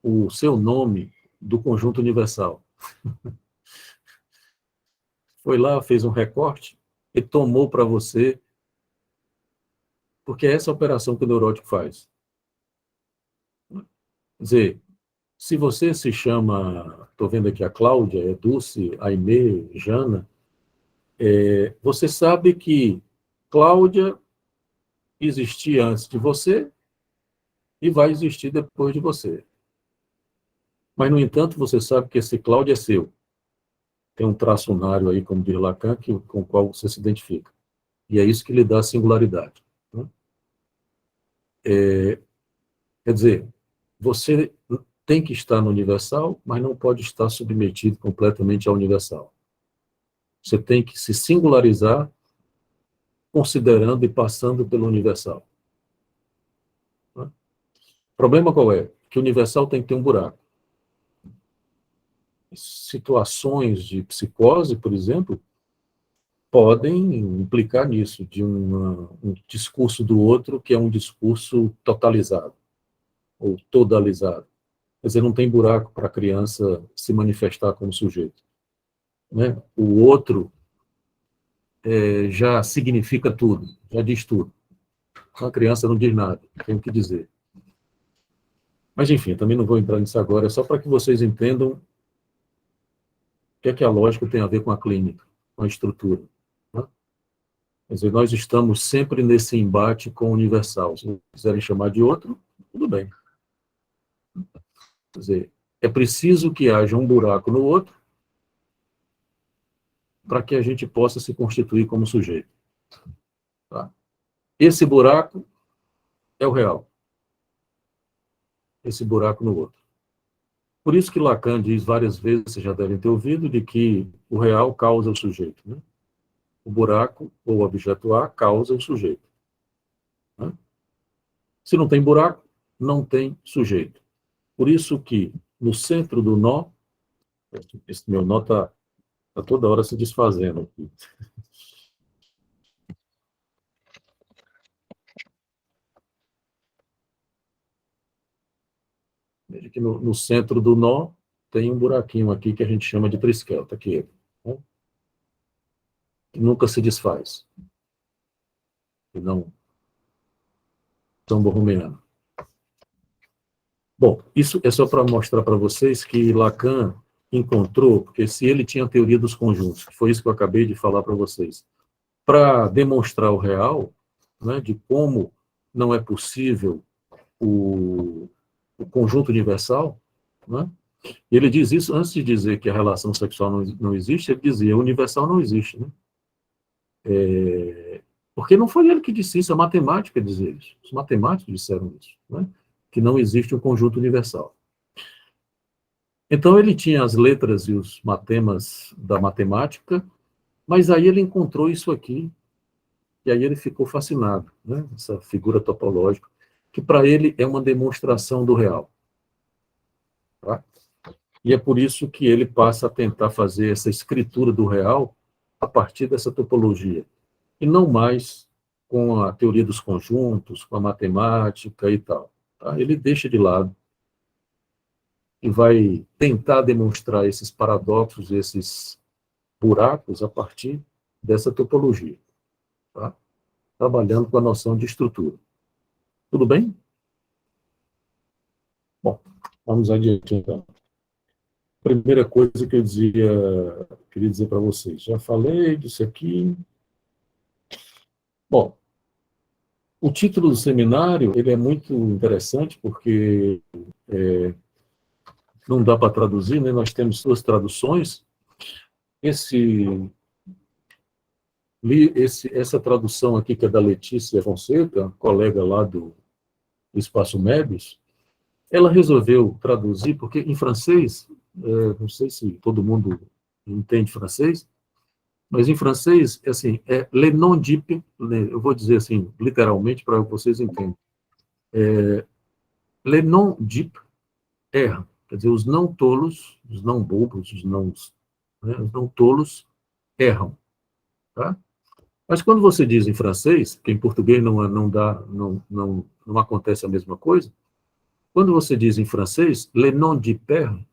o seu nome do conjunto universal. Foi lá, fez um recorte e tomou para você, porque é essa operação que o neurótico faz. Quer dizer, se você se chama, estou vendo aqui a Cláudia, Dulce, Aimee, Jana, você sabe que Cláudia existia antes de você e vai existir depois de você. Mas, no entanto, você sabe que esse Cláudio é seu. Tem um traço unário aí, como diz Lacan, com o qual você se identifica. E é isso que lhe dá singularidade. Né? Quer dizer, você tem que estar no universal, mas não pode estar submetido completamente ao universal. Você tem que se singularizar considerando e passando pelo universal. O problema qual é? Que o universal tem que ter um buraco. Situações de psicose, por exemplo, podem implicar nisso, de um discurso do outro que é um discurso totalizado, ou todalizado. Quer dizer, não tem buraco para a criança se manifestar como sujeito. Né? O outro já significa tudo, já diz tudo. A criança não diz nada, tem o que dizer. Mas, enfim, também não vou entrar nisso agora, é só para que vocês entendam o que a lógica tem a ver com a clínica, com a estrutura. Né? Quer dizer, nós estamos sempre nesse embate com o universal. Se quiserem chamar de outro, tudo bem. Quer dizer, é preciso que haja um buraco no outro para que a gente possa se constituir como sujeito. Tá? Esse buraco é o real. Esse buraco no outro. Por isso que Lacan diz várias vezes, vocês já devem ter ouvido, de que o real causa o sujeito. Né? O buraco, ou o objeto A, causa o sujeito. Né? Se não tem buraco, não tem sujeito. Por isso que, no centro do nó, esse meu nó está toda hora se desfazendo aqui. Veja que no centro do nó tem um buraquinho aqui que a gente chama de triskel, tá aqui, né? Que nunca se desfaz. E não tão borromeano. Bom, isso é só para mostrar para vocês que Lacan encontrou, porque se ele tinha a teoria dos conjuntos, que foi isso que eu acabei de falar para vocês, para demonstrar o real, né, de como não é possível o conjunto universal, né? Ele diz isso antes de dizer que a relação sexual não existe, ele dizia, o universal não existe, né? Porque não foi ele que disse isso, a matemática diz isso. Os matemáticos disseram isso, né? Que não existe um conjunto universal. Então ele tinha as letras e os matemas da matemática, mas aí ele encontrou isso aqui, e aí ele ficou fascinado, né? Essa figura topológica, que para ele é uma demonstração do real. Tá? E é por isso que ele passa a tentar fazer essa escritura do real a partir dessa topologia, e não mais com a teoria dos conjuntos, com a matemática e tal. Tá? Ele deixa de lado e vai tentar demonstrar esses paradoxos, esses buracos a partir dessa topologia, tá? Trabalhando com a noção de estrutura. Tudo bem? Bom, vamos adiante então. Primeira coisa que eu queria dizer para vocês, já falei disso aqui. Bom, o título do seminário ele é muito interessante porque não dá para traduzir, né? Nós temos duas traduções. Essa tradução aqui, que é da Letícia Fonseca, colega lá do Espaço Mébius, ela resolveu traduzir, porque em francês, não sei se todo mundo entende francês, mas em francês, assim, le non dip, eu vou dizer assim, literalmente, para vocês entenderem. Le non dip erram, quer dizer, os não tolos, os não bobos, os não tolos erram, tá? Mas quando você diz em francês, que em português não acontece a mesma coisa, quando você diz em francês, le nom du père,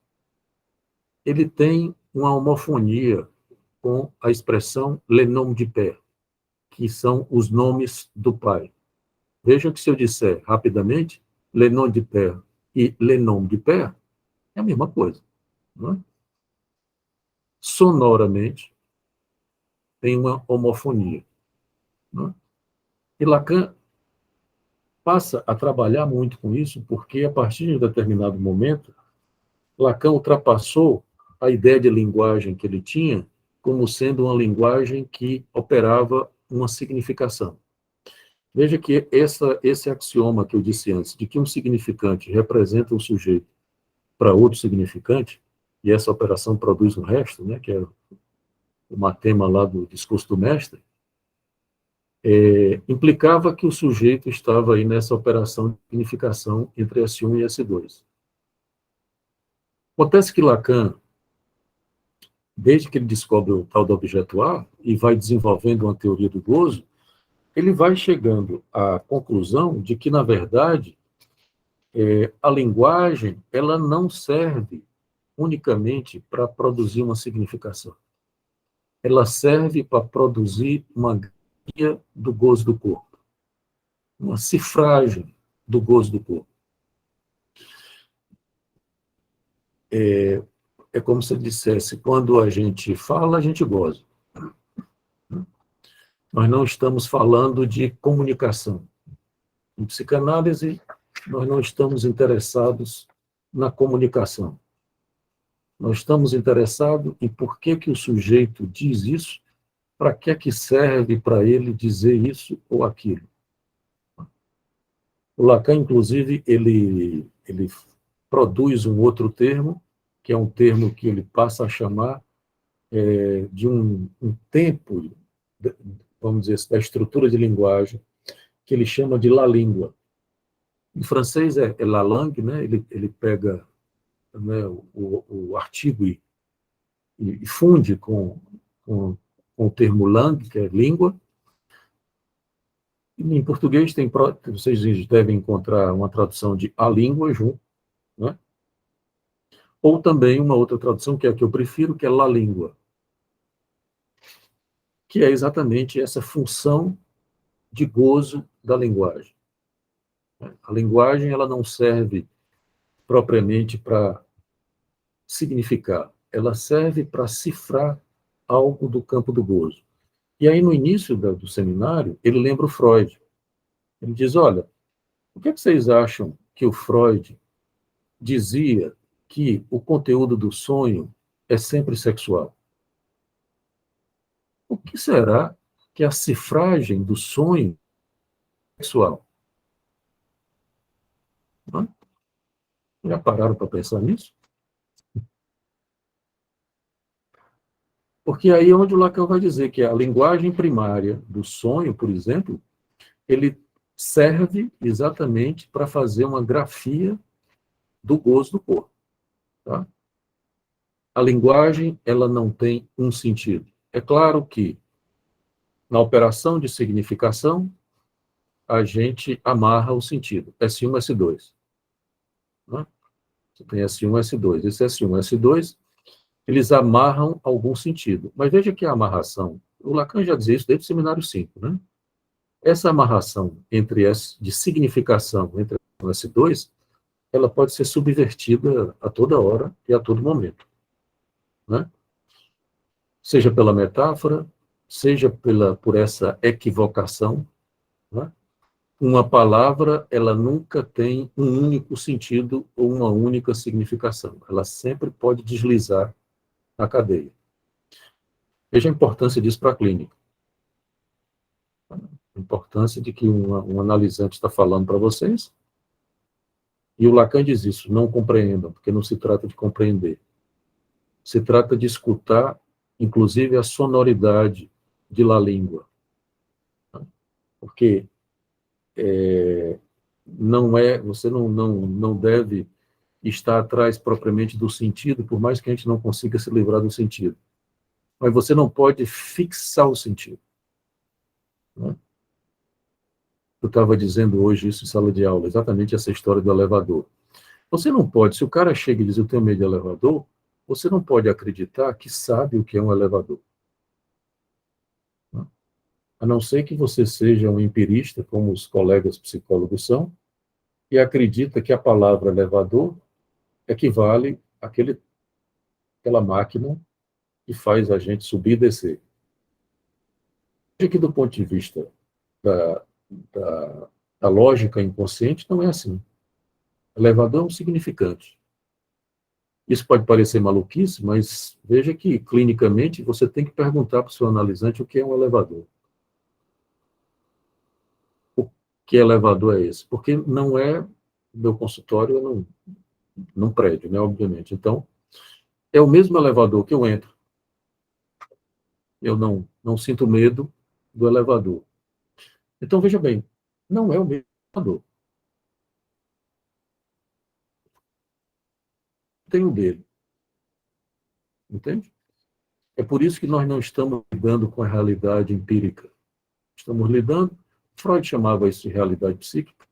ele tem uma homofonia com a expressão le nom du père, que são os nomes do pai. Veja que se eu disser rapidamente, le nom du père e le nom du père, é a mesma coisa. Não é? Sonoramente, tem uma homofonia. Não é? E Lacan passa a trabalhar muito com isso, porque a partir de um determinado momento, Lacan ultrapassou a ideia de linguagem que ele tinha como sendo uma linguagem que operava uma significação. Veja que esse axioma que eu disse antes, de que um significante representa um sujeito para outro significante, e essa operação produz o resto, né, que é o matema lá do discurso do mestre, implicava que o sujeito estava aí nessa operação de significação entre S1 e S2. Acontece que Lacan, desde que ele descobre o tal do objeto A e vai desenvolvendo uma teoria do gozo, ele vai chegando à conclusão de que, na verdade, a linguagem ela não serve unicamente para produzir uma significação. Ela serve para produzir uma guia do gozo do corpo, uma cifragem do gozo do corpo. É como se ele dissesse, quando a gente fala, a gente goza. Nós não estamos falando de comunicação. Em psicanálise, nós não estamos interessados na comunicação. Nós estamos interessados em por que que o sujeito diz isso, para que é que serve para ele dizer isso ou aquilo. O Lacan, inclusive, ele produz um outro termo, que é um termo que ele passa a chamar de um tempo, vamos dizer assim, da estrutura de linguagem, que ele chama de la língua. Em francês é la langue, né? Ele pega, né, o artigo e funde com o termo langue, que é língua. E em português vocês devem encontrar uma tradução de a língua junto, né? Ou também uma outra tradução, que é a que eu prefiro, que é la língua, que é exatamente essa função de gozo da linguagem. A linguagem ela não serve propriamente para significar, ela serve para cifrar algo do campo do gozo. E aí, no início do seminário, ele lembra o Freud. Ele diz, olha, o que é que vocês acham que o Freud dizia que o conteúdo do sonho é sempre sexual? O que será que a cifragem do sonho é sexual? Hã? Já pararam para pensar nisso? Porque aí é onde o Lacan vai dizer que a linguagem primária do sonho, por exemplo, ele serve exatamente para fazer uma grafia do gozo do corpo. Tá? A linguagem ela não tem um sentido. É claro que na operação de significação a gente amarra o sentido. S1, S2. Né? Você tem S1, S2. Esse S1, S2, eles amarram algum sentido. Mas veja que a amarração, o Lacan já dizia isso desde o seminário 5, né? Essa amarração de significação entre S1 e S2, ela pode ser subvertida a toda hora e a todo momento. Né? Seja pela metáfora, seja por essa equivocação. Né? Uma palavra, ela nunca tem um único sentido ou uma única significação. Ela sempre pode deslizar na cadeia. Veja a importância disso para a clínica. A importância de que um analisante está falando para vocês, e o Lacan diz isso, não compreendam, porque não se trata de compreender. Se trata de escutar, inclusive, a sonoridade de la língua. Porque você não deve estar atrás propriamente do sentido, por mais que a gente não consiga se livrar do sentido. Mas você não pode fixar o sentido. Né? Eu estava dizendo hoje isso em sala de aula, exatamente essa história do elevador. Você não pode, se o cara chega e diz, eu tenho medo de elevador, você não pode acreditar que sabe o que é um elevador. Né? A não ser que você seja um empirista, como os colegas psicólogos são, e acredita que a palavra elevador equivale àquela máquina que faz a gente subir e descer. Veja que do ponto de vista da, da, da lógica inconsciente, não é assim. Elevador é um significante. Isso pode parecer maluquice, mas veja que, clinicamente, você tem que perguntar para o seu analisante o que é um elevador. O que elevador é esse? Porque não é meu consultório num prédio, né, obviamente. Então, é o mesmo elevador que eu entro. Eu não sinto medo do elevador. Então, veja bem, não é o mesmo computador. Tem o dele, entende? É por isso que nós não estamos lidando com a realidade empírica. Estamos lidando, Freud chamava isso de realidade psíquica.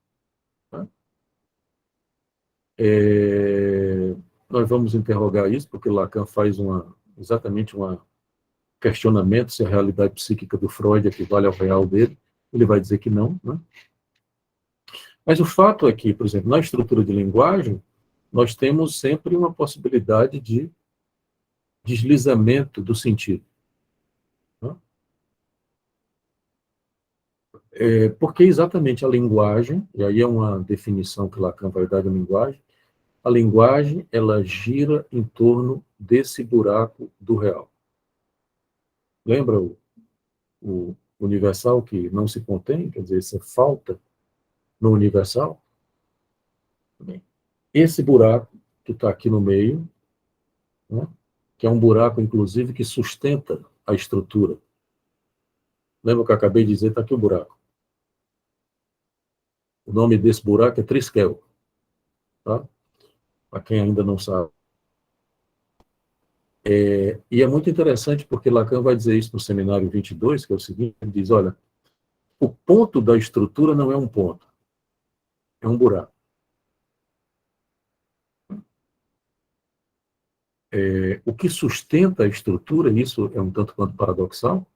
Tá? Nós vamos interrogar isso, porque Lacan faz exatamente um questionamento se a realidade psíquica do Freud equivale ao real dele. Ele vai dizer que não, né? Mas o fato é que, por exemplo, na estrutura de linguagem, nós temos sempre uma possibilidade de deslizamento do sentido. Né? Porque exatamente a linguagem, e aí é uma definição que Lacan vai dar da linguagem, a linguagem ela gira em torno desse buraco do real. Lembra o universal que não se contém? Quer dizer, essa falta no universal? Esse buraco que está aqui no meio, né, que é um buraco, inclusive, que sustenta a estrutura. Lembra que eu acabei de dizer? Está aqui o buraco. O nome desse buraco é Triskel. Tá? Para quem ainda não sabe. E é muito interessante porque Lacan vai dizer isso no seminário 22, que é o seguinte, ele diz, olha, o ponto da estrutura não é um ponto, é um buraco. O que sustenta a estrutura, isso é um tanto quanto paradoxal,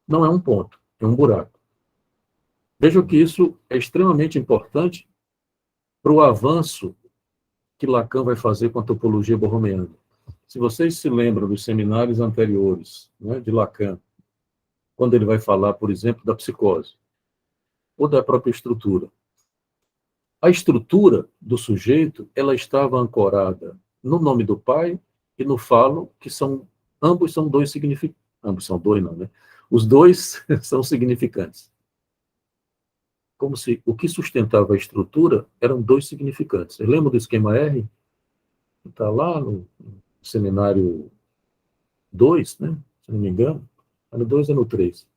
não é um ponto, é um buraco. Vejam que isso é extremamente importante para o avanço que Lacan vai fazer com a topologia borromeana. Se vocês se lembram dos seminários anteriores, né, de Lacan, quando ele vai falar, por exemplo, da psicose, ou da própria estrutura, a estrutura do sujeito, ela estava ancorada no nome do pai e no falo, que ambos são dois significantes. Ambos são dois, não, né? Os dois são significantes. Como se o que sustentava a estrutura eram dois significantes. Você lembra do esquema R? Está lá no seminário 2, né? Se não me engano. No 2 ou no 3.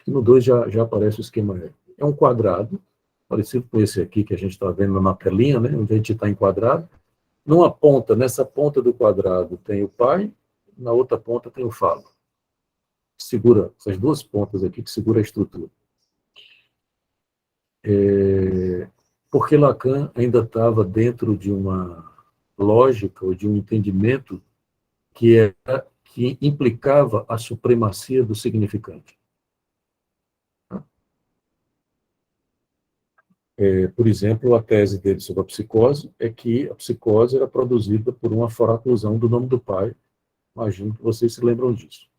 No 2 já aparece o esquema R. É um quadrado, parecido com esse aqui que a gente está vendo na telinha, né? Onde a gente está enquadrado. Nessa ponta do quadrado tem o pai, na outra ponta tem o falo. Segura, essas duas pontas aqui que segura a estrutura. Porque Lacan ainda estava dentro de uma lógica ou de um entendimento que implicava a supremacia do significante. Por exemplo, a tese dele sobre a psicose é que a psicose era produzida por uma foraclusão do nome do pai. Imagino que vocês se lembram disso.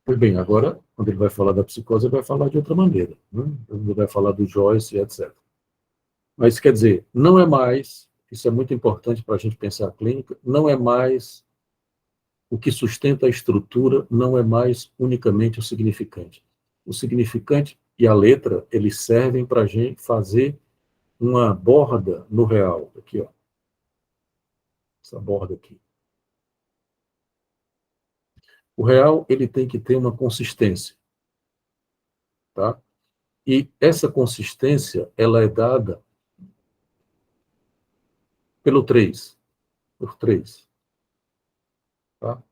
Pois bem, agora, quando ele vai falar da psicose, ele vai falar de outra maneira. Né? Ele vai falar do Joyce, etc. Mas, quer dizer, não é mais, isso é muito importante para a gente pensar a clínica, não é mais, o que sustenta a estrutura não é mais unicamente o significante. O significante e a letra, eles servem para a gente fazer uma borda no real. Aqui, ó. Essa borda aqui. O real, ele tem que ter uma consistência. Tá? E essa consistência, ela é dada pelo 3, por 3. Tá?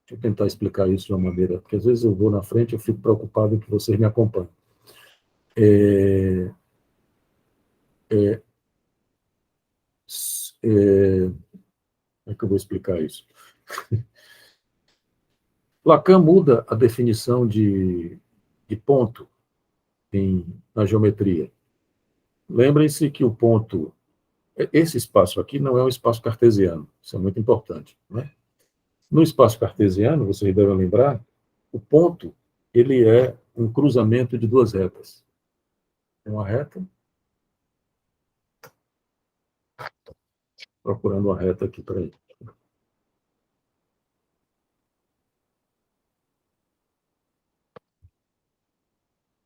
Deixa eu tentar explicar isso de uma maneira, porque às vezes eu vou na frente e eu fico preocupado em que vocês me acompanhem. É, é, como é que eu vou explicar isso? Lacan muda a definição de ponto na geometria. Lembrem-se que o ponto, esse espaço aqui não é um espaço cartesiano, isso é muito importante. Né? No espaço cartesiano, vocês devem lembrar, o ponto ele é um cruzamento de duas retas. Uma reta, procurando uma reta aqui para ele.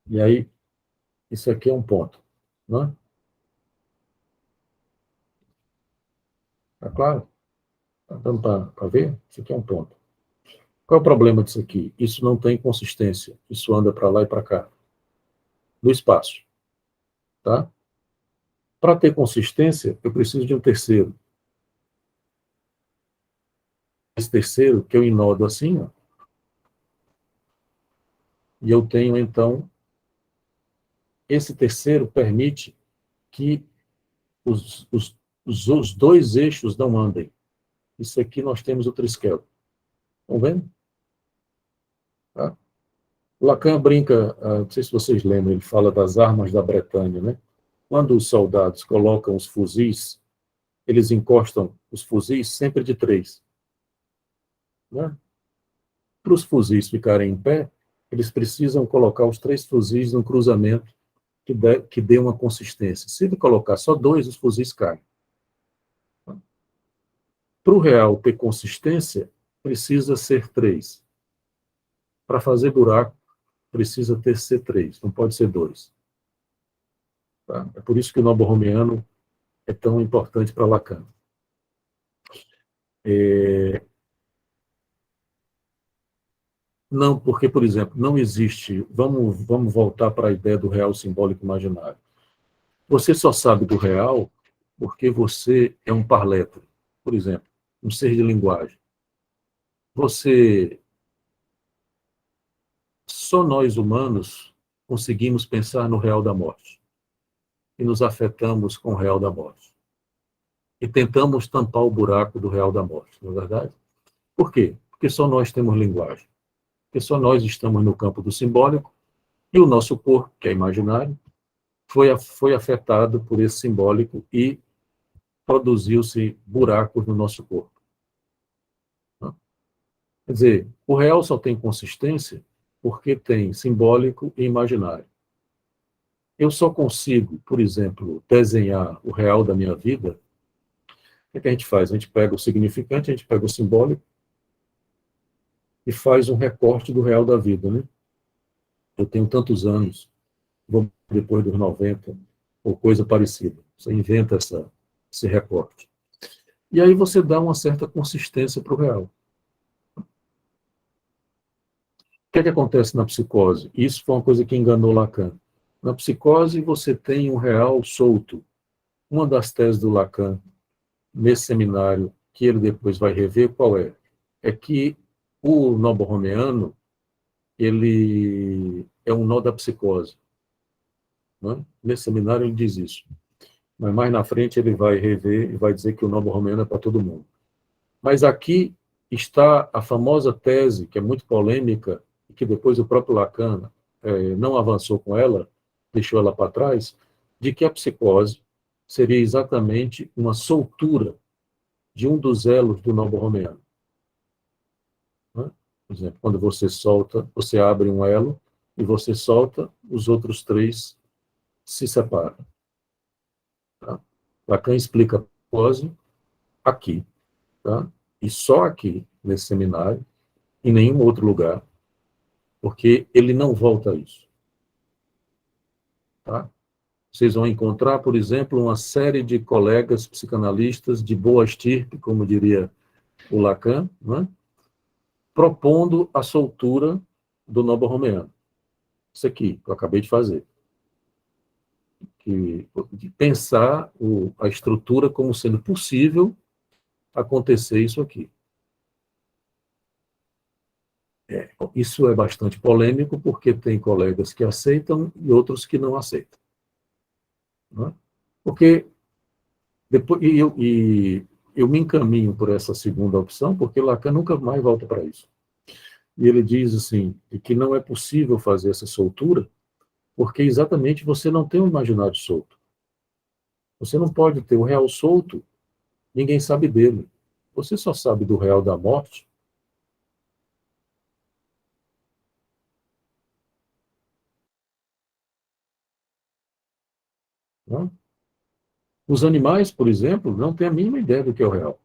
E aí, isso aqui é um ponto. Né? Tá claro? Tá dando para ver? Isso aqui é um ponto. Qual é o problema disso aqui? Isso não tem consistência. Isso anda para lá e para cá, no espaço. Tá? Para ter consistência, eu preciso de um terceiro. Esse terceiro, que eu enodo assim, ó, e eu tenho, então, esse terceiro permite que os dois eixos não andem. Isso aqui nós temos o triskel. Estão vendo? Tá? Lacan brinca, não sei se vocês lembram, ele fala das armas da Bretanha, né? Quando os soldados colocam os fuzis, eles encostam os fuzis sempre de três. Né? Para os fuzis ficarem em pé, eles precisam colocar os três fuzis num cruzamento que dê uma consistência. Se ele colocar só dois, os fuzis caem. Para o real ter consistência, precisa ser três. Para fazer buraco, precisa ter C3, não pode ser dois. Tá? É por isso que o nobo-romeano é tão importante para Lacan. Não, porque, por exemplo, não existe. Vamos voltar para a ideia do real simbólico imaginário. Você só sabe do real porque você é um parlétre, por exemplo, um ser de linguagem. Você, só nós humanos conseguimos pensar no real da morte e nos afetamos com o real da morte. E tentamos tampar o buraco do real da morte, não é verdade? Por quê? Porque só nós temos linguagem. Porque só nós estamos no campo do simbólico e o nosso corpo, que é imaginário, foi afetado por esse simbólico e produziu-se buracos no nosso corpo. Quer dizer, o real só tem consistência porque tem simbólico e imaginário. Eu só consigo, por exemplo, desenhar o real da minha vida. O que a gente faz? A gente pega o significante, a gente pega o simbólico e faz um recorte do real da vida, né? Eu tenho tantos anos, vou depois dos 90, ou coisa parecida. Você inventa esse recorte. E aí você dá uma certa consistência para o real. O que é que acontece na psicose? Isso foi uma coisa que enganou Lacan. Na psicose, você tem um real solto. Uma das teses do Lacan, nesse seminário, que ele depois vai rever, qual é? É que o nobo-romeano, ele é um nó da psicose. Né? Nesse seminário ele diz isso. Mas mais na frente ele vai rever e vai dizer que o nobo-romeano é para todo mundo. Mas aqui está a famosa tese, que é muito polêmica, e que depois o próprio Lacan não avançou com ela, deixou ela para trás, de que a psicose seria exatamente uma soltura de um dos elos do nobo-romeano. Né? Por exemplo, quando você solta, você abre um elo e você solta, os outros três se separam. Tá? Lacan explica a psicose aqui, tá? E só aqui, nesse seminário, em nenhum outro lugar, porque ele não volta a isso. Tá? Vocês vão encontrar, por exemplo, uma série de colegas psicanalistas de boa estirpe, como diria o Lacan, né? Propondo a soltura do nobo-romeano. Isso aqui, que eu acabei de fazer. De pensar a estrutura como sendo possível acontecer isso aqui. Isso é bastante polêmico, porque tem colegas que aceitam e outros que não aceitam. Né? Porque depois, eu me encaminho por essa segunda opção, porque Lacan nunca mais volta para isso. E ele diz assim, que não é possível fazer essa soltura, porque exatamente você não tem um imaginário solto. Você não pode ter o real solto, ninguém sabe dele. Você só sabe do real da morte. Né? Os animais, por exemplo, não têm a mínima ideia do que é o real.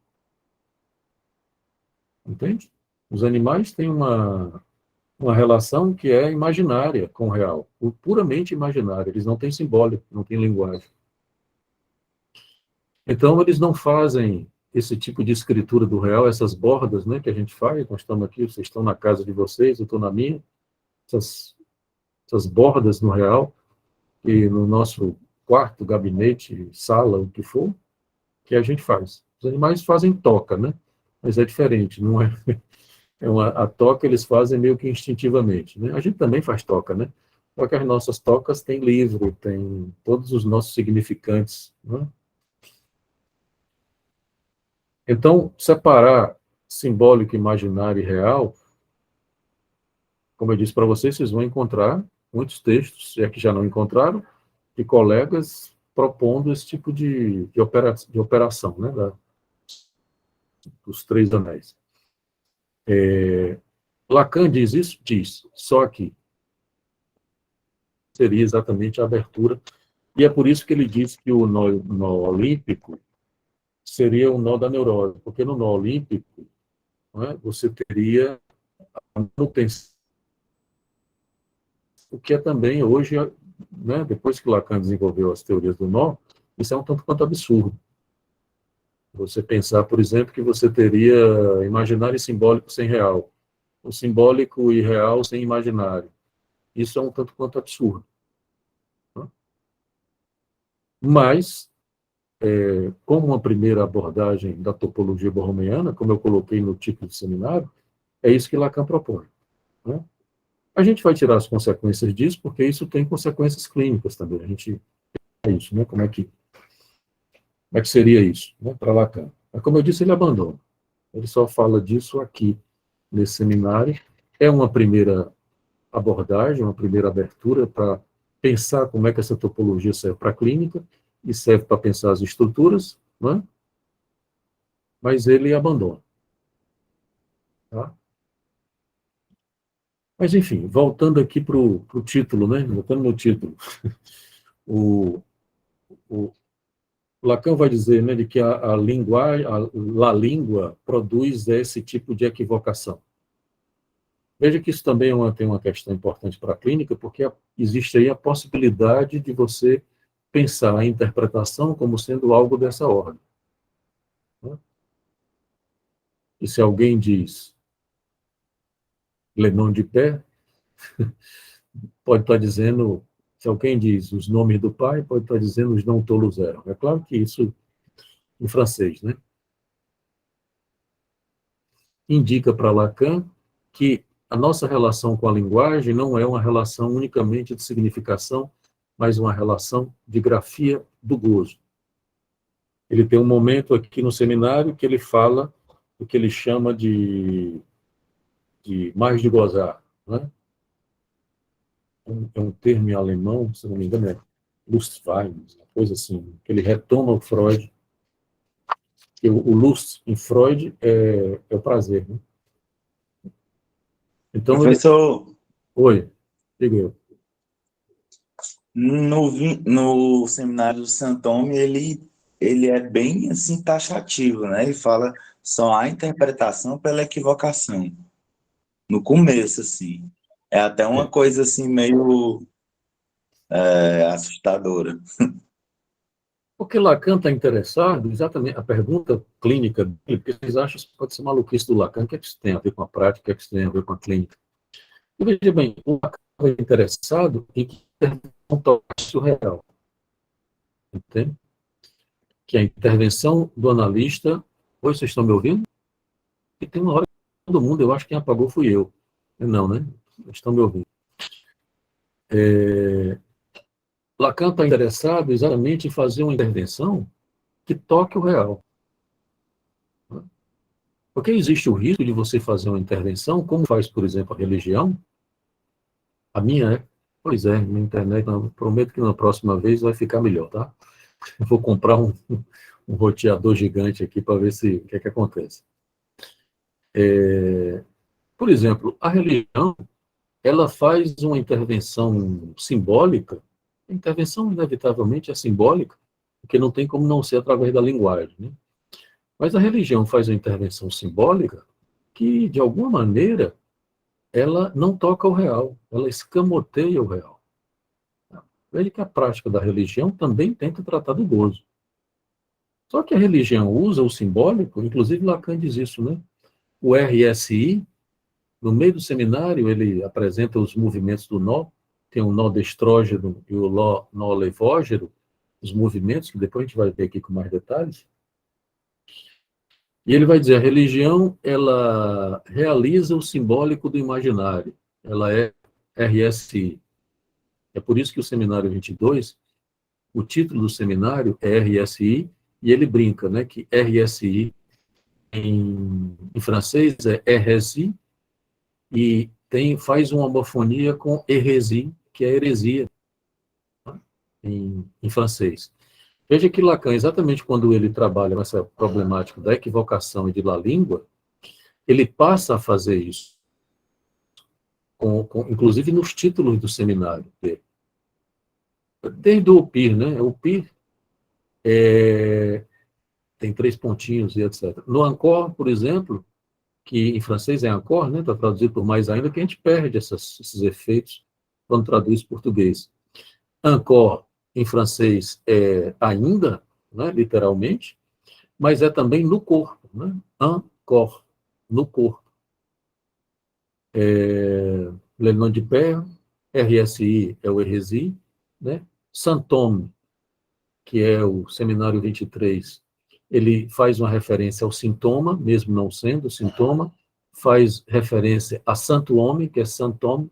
Entende? Os animais têm uma relação que é imaginária com o real, puramente imaginária. Eles não têm simbólico, não têm linguagem. Então, eles não fazem esse tipo de escritura do real, essas bordas, né, que a gente faz, nós estamos aqui, vocês estão na casa de vocês, eu estou na minha, essas, essas bordas no real, e no nosso quarto, gabinete, sala, o que for, que a gente faz. Os animais fazem toca, né? Mas é diferente, não é? A toca eles fazem meio que instintivamente, né? A gente também faz toca, né? Só que as nossas tocas têm livro, tem todos os nossos significantes, né? Então, separar simbólico, imaginário e real, como eu disse para vocês, vocês vão encontrar muitos textos, se é que já não encontraram, de colegas propondo esse tipo de operação, né, dos três anéis. Lacan diz isso? Diz, só que seria exatamente a abertura, e é por isso que ele diz que o nó olímpico seria o nó da neurose, porque no nó olímpico, né, você teria a manutenção, o que é também hoje, né, depois que Lacan desenvolveu as teorias do nó, isso é um tanto quanto absurdo. Você pensar, por exemplo, que você teria imaginário e simbólico sem real, o simbólico e real sem imaginário. Isso é um tanto quanto absurdo. Né? Mas, como uma primeira abordagem da topologia borromeana, como eu coloquei no título do seminário, é isso que Lacan propõe. Né? A gente vai tirar as consequências disso, porque isso tem consequências clínicas também. A gente é isso, né? Como é que seria isso, né, para Lacan? Mas, como eu disse, ele abandona. Ele só fala disso aqui, nesse seminário. É uma primeira abordagem, uma primeira abertura para pensar como é que essa topologia serve para a clínica e serve para pensar as estruturas, né? Mas ele abandona. Tá? Mas, enfim, voltando aqui para o título, né? Voltando no título. O, o Lacan vai dizer, né, de que a língua produz esse tipo de equivocação. Veja que isso também tem uma questão importante para a clínica, porque existe aí a possibilidade de você pensar a interpretação como sendo algo dessa ordem. Né? E se alguém diz Le Nom du Père, pode estar dizendo, se alguém diz os nomes do pai, pode estar dizendo os não tolos eram. É claro que isso, em francês, né, indica para Lacan que a nossa relação com a linguagem não é uma relação unicamente de significação, mas uma relação de grafia do gozo. Ele tem um momento aqui no seminário que ele fala o que ele chama de mais de gozar. Né? É um termo em alemão, se não me engano, é Lustwein, uma coisa assim, que ele retoma o Freud. O Lust em Freud é o prazer. Né? Então, ele... Professor, Oi, diga eu. no seminário do Santome, ele é bem assim taxativo, né? Ele fala só há interpretação pela equivocação. No começo, assim. É até uma É, coisa assim meio assustadora. porque Lacan está interessado, exatamente, a pergunta clínica dele, porque vocês acham que pode ser maluquice do Lacan, o que é que isso tem a ver com a prática, o que é que isso tem a ver com a clínica? E veja bem, o Lacan estava interessado em que intervenção toque o real, entende? Que a intervenção do analista... Oi, vocês estão me ouvindo? E tem uma hora que todo mundo, eu acho que quem apagou fui eu. Não, né? Estão me ouvindo. Lacan está interessado exatamente em fazer uma intervenção que toque o real. Né? Porque existe o risco de você fazer uma intervenção, como faz, por exemplo, a religião. A minha é, pois é, na internet, não, prometo que na próxima vez vai ficar melhor, tá? Eu vou comprar um roteador gigante aqui para ver se o que é que acontece. Por exemplo, a religião, ela faz uma intervenção simbólica. A intervenção, inevitavelmente, é simbólica, porque não tem como não ser através da linguagem. Né? Mas a religião faz uma intervenção simbólica que, de alguma maneira, ela não toca o real, ela escamoteia o real. Veja que a prática da religião também tenta tratar do gozo. Só que a religião usa o simbólico, inclusive Lacan diz isso, né? O RSI, no meio do seminário, ele apresenta os movimentos do nó, tem o nó destrógeno e o nó levógeno, os movimentos, que depois a gente vai ver aqui com mais detalhes. E ele vai dizer, a religião, ela realiza o simbólico do imaginário, ela é RSI. É por isso que o seminário 22, o título do seminário é RSI, e ele brinca, né, que RSI em francês é hérésie, e faz uma homofonia com hérésie, que é heresia, tá? Em francês. Veja que Lacan, exatamente quando ele trabalha com essa problemática da equivocação e de la língua, ele passa a fazer isso, inclusive nos títulos do seminário dele. Desde o PIR, né? O PIR tem 3 pontinhos e etc. No Encore, por exemplo, que em francês é encore, né? Está traduzido por mais ainda, que a gente perde esses efeitos quando traduz português. Encore, em francês, é ainda, né? Literalmente, mas é também no corpo, né? Encore, no corpo. Le nom du père, RSI é o hérésie, né? Saint-Homme, que é o seminário 23, ele faz uma referência ao sintoma, mesmo não sendo sintoma, faz referência a Santo Homem, que é Saint-Homme,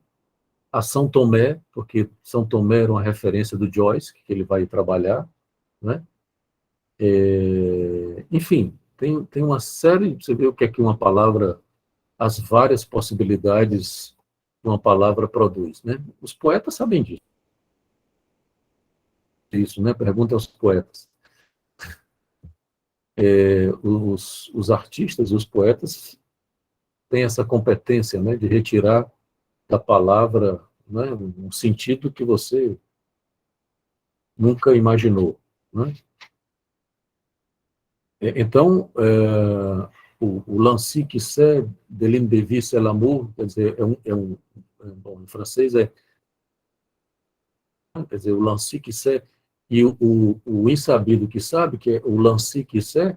a São Tomé, porque São Tomé era uma referência do Joyce, que ele vai trabalhar, né? Enfim, tem uma série, você vê o que é que uma palavra, as várias possibilidades que uma palavra produz, né? Os poetas sabem disso, né? Pergunta aos poetas. Os artistas e os poetas têm essa competência, né, de retirar da palavra, né, um sentido que você nunca imaginou, né? Então, o Lancy qui sait de l'imbevis c'est l'amour, quer dizer, bom, em francês quer dizer, o Lancy qui sait, e o insabido que sabe, que é o Lancy qui sait,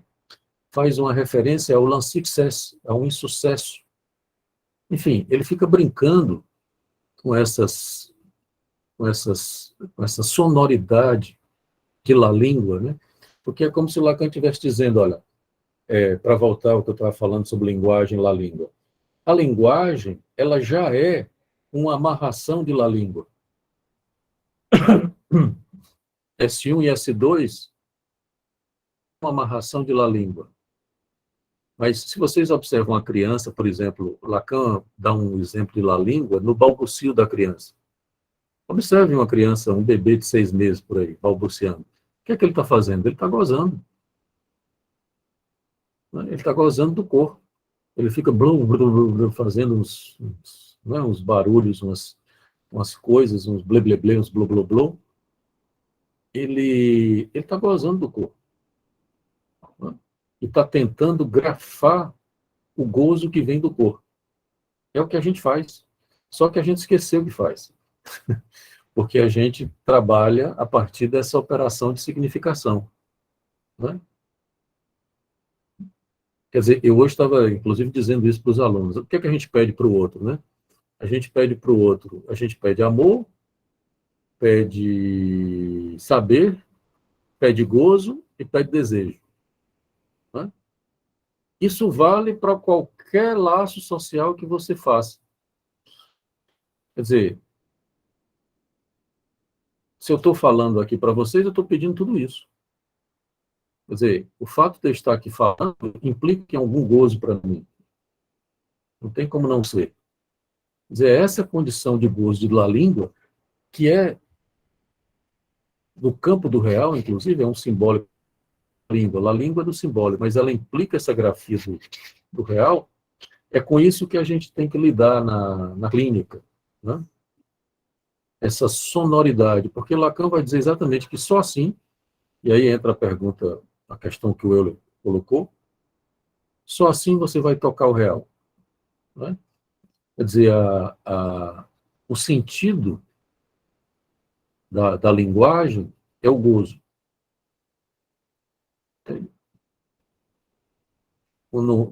faz uma referência ao l'insuccès, ao insucesso. Enfim, ele fica brincando com essa sonoridade de la língua, né? Porque é como se o Lacan estivesse dizendo, olha, para voltar ao que eu estava falando sobre linguagem e la língua, a linguagem, ela já é uma amarração de la língua. S1 e S2, uma amarração de la língua. Mas se vocês observam a criança, por exemplo, Lacan dá um exemplo de la língua no balbucio da criança. Observe uma criança, um bebê de 6 meses por aí, balbuciando. O que é que ele está fazendo? Ele está gozando. Ele está gozando do corpo. Ele fica blum, blum, blum, fazendo uns barulhos, umas coisas, uns blé, uns blô, blô, blô. Ele está gozando do corpo. Né? E está tentando grafar o gozo que vem do corpo. É o que a gente faz. Só que a gente esqueceu que faz. Porque a gente trabalha a partir dessa operação de significação. Né? Quer dizer, eu hoje estava, inclusive, dizendo isso para os alunos. O que é que a gente pede para o outro, né? A gente pede para o outro, a gente pede amor, pede saber, pede gozo e pede desejo. Né? Isso vale para qualquer laço social que você faça. Quer dizer, se eu estou falando aqui para vocês, eu estou pedindo tudo isso. Quer dizer, o fato de eu estar aqui falando implica que algum gozo para mim. Não tem como não ser. Quer dizer, essa condição de gozo de la língua, que é, no campo do real, inclusive, é um simbólico da língua. A língua é do simbólico, mas ela implica essa grafia do real. É com isso que a gente tem que lidar na clínica, né? Essa sonoridade, porque Lacan vai dizer exatamente que só assim, e aí entra a pergunta, a questão que o Euler colocou, só assim você vai tocar o real. Né? Quer dizer, o sentido da linguagem é o gozo.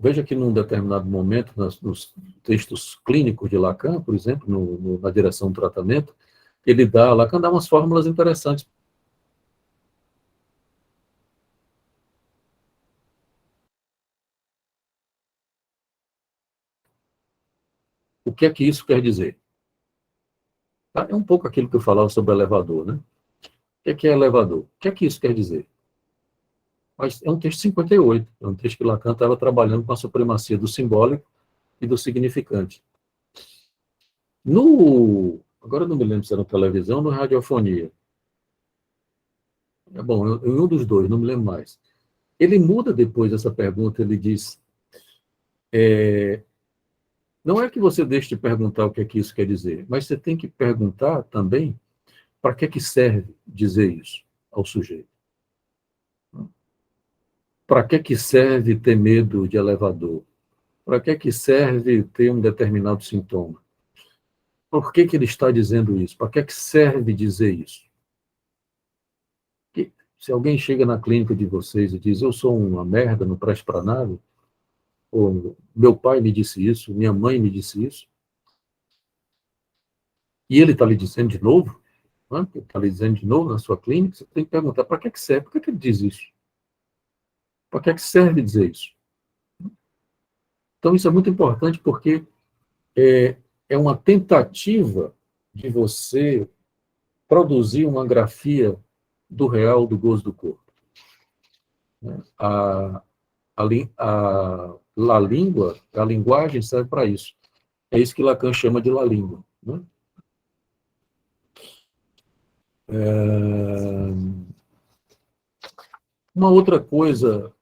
Veja que num determinado momento, nos textos clínicos de Lacan, por exemplo, na direção do tratamento, Lacan dá umas fórmulas interessantes. O que é que isso quer dizer? É um pouco aquilo que eu falava sobre o elevador, né? O que é elevador? O que é que isso quer dizer? Mas é um texto 58, é um texto que Lacan estava trabalhando com a supremacia do simbólico e do significante. Agora eu não me lembro se era na televisão ou na radiofonia. É bom, em um dos dois, não me lembro mais. Ele muda depois essa pergunta, ele diz, não é que você deixe de perguntar o que é que isso quer dizer, mas você tem que perguntar também para que serve dizer isso ao sujeito. Para que serve ter medo de elevador? Para que serve ter um determinado sintoma? Por que ele está dizendo isso? Para que serve dizer isso? Se alguém chega na clínica de vocês e diz, eu sou uma merda, não presto para nada, ou meu pai me disse isso, minha mãe me disse isso, e ele está lhe dizendo de novo, né? Está lhe dizendo de novo na sua clínica, você tem que perguntar, para que serve? Por que ele diz isso? Para que serve dizer isso? Então, isso é muito importante porque é uma tentativa de você produzir uma grafia do real, do gozo do corpo. A língua, a linguagem serve para isso. É isso que Lacan chama de la língua. Né? Uma outra coisa,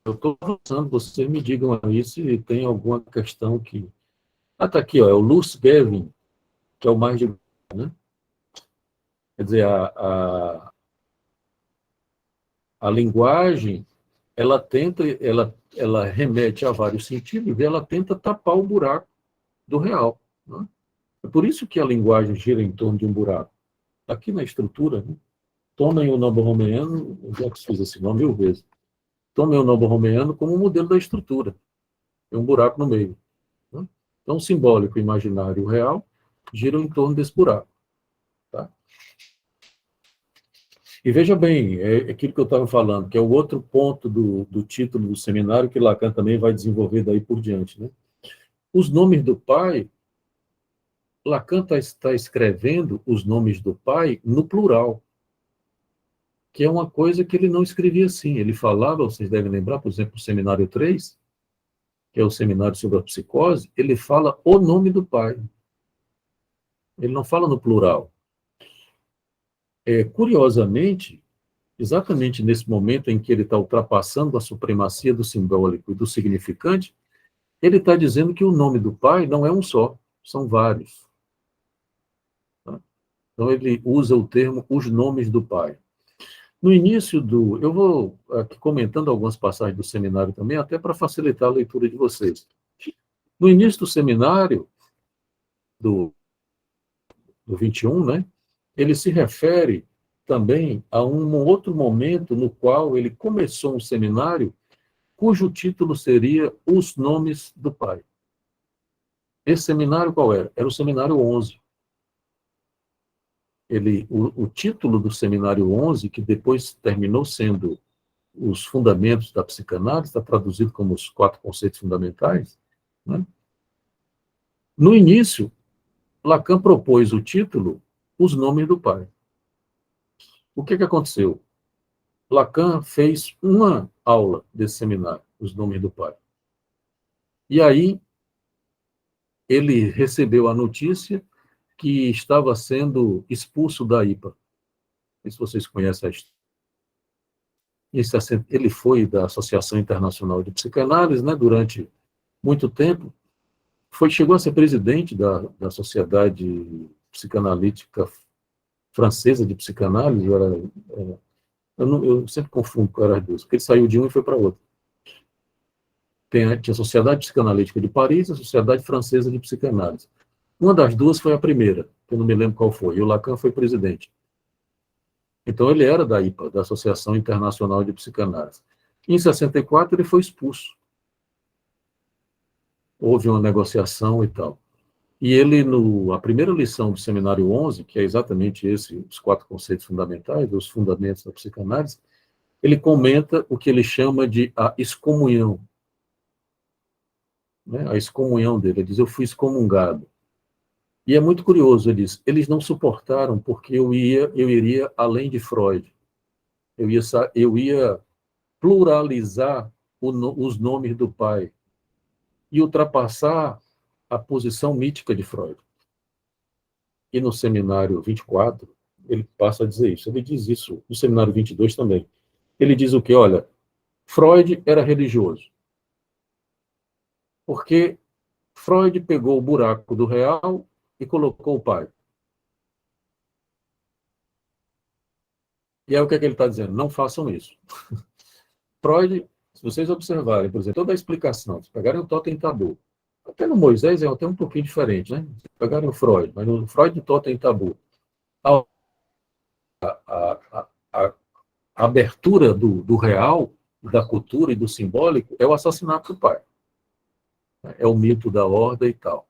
eu estou avançando, vocês me digam aí se tem alguma questão que... está aqui, ó, é o Luce Gavin, que é o mais de... Né? Quer dizer, a linguagem, ela remete a vários sentidos e ela tenta tapar o buraco do real. Né? É por isso que a linguagem gira em torno de um buraco. Aqui na estrutura, né? Tomem o noborromeano, eu já fiz esse nome 1000 vezes, tomem o noborromeano como um modelo da estrutura. Tem um buraco no meio. Né? Então, o simbólico, o imaginário e o real giram em torno desse buraco. Tá? E veja bem, é aquilo que eu estava falando, que é o outro ponto do título do seminário, que Lacan também vai desenvolver daí por diante. Né? Os nomes do pai, Lacan está escrevendo os nomes do pai no plural, que é uma coisa que ele não escrevia assim. Ele falava, vocês devem lembrar, por exemplo, o seminário 3, que é o seminário sobre a psicose, ele fala o nome do pai. Ele não fala no plural. Curiosamente, exatamente nesse momento em que ele está ultrapassando a supremacia do simbólico e do significante, ele está dizendo que o nome do pai não é um só, são vários. Tá? Então, ele usa o termo os nomes do pai. No início eu vou aqui comentando algumas passagens do seminário também, até para facilitar a leitura de vocês. No início do seminário, do 21, né, ele se refere também a um outro momento no qual ele começou um seminário cujo título seria Os Nomes do Pai. Esse seminário qual era? Era o seminário 11. O título do seminário 11, que depois terminou sendo os fundamentos da psicanálise, está traduzido como os 4 conceitos fundamentais. Né? No início, Lacan propôs o título Os Nomes do Pai. O que aconteceu? Lacan fez uma aula desse seminário, Os Nomes do Pai. E aí, ele recebeu a notícia que estava sendo expulso da IPA. Não sei se vocês conhecem a história. Ele foi da Associação Internacional de Psicanálise, né, durante muito tempo. Chegou a ser presidente da Sociedade Psicanalítica Francesa de Psicanálise. Eu sempre confundo com as duas, porque ele saiu de um e foi para outro. Tinha a Sociedade Psicanalítica de Paris e a Sociedade Francesa de Psicanálise. Uma das duas foi a primeira, que eu não me lembro qual foi, e o Lacan foi presidente. Então, ele era da IPA, da Associação Internacional de Psicanálise. Em 64, ele foi expulso. houve uma negociação e tal. E ele, a primeira lição do Seminário 11, que é exatamente esse, os 4 conceitos fundamentais, os fundamentos da psicanálise, ele comenta o que ele chama de a excomunhão. Né? A excomunhão dele. Ele diz, eu fui excomungado. E é muito curioso, ele diz, eles não suportaram porque eu iria além de Freud. Eu ia pluralizar os nomes do pai e ultrapassar a posição mítica de Freud. E no seminário 24, ele passa a dizer isso. Ele diz isso no seminário 22 também. Ele diz o quê? Olha, Freud era religioso. Porque Freud pegou o buraco do real e colocou o pai. E é o que ele está dizendo, não façam isso. Freud, se vocês observarem, por exemplo, toda a explicação, se pegarem o Totem Tabu, até no Moisés é até um pouquinho diferente, né? Se pegarem o Freud, mas no Freud do Totem Tabu, a, a, a abertura do real, da cultura e do simbólico é o assassinato do pai. É o mito da horda e tal.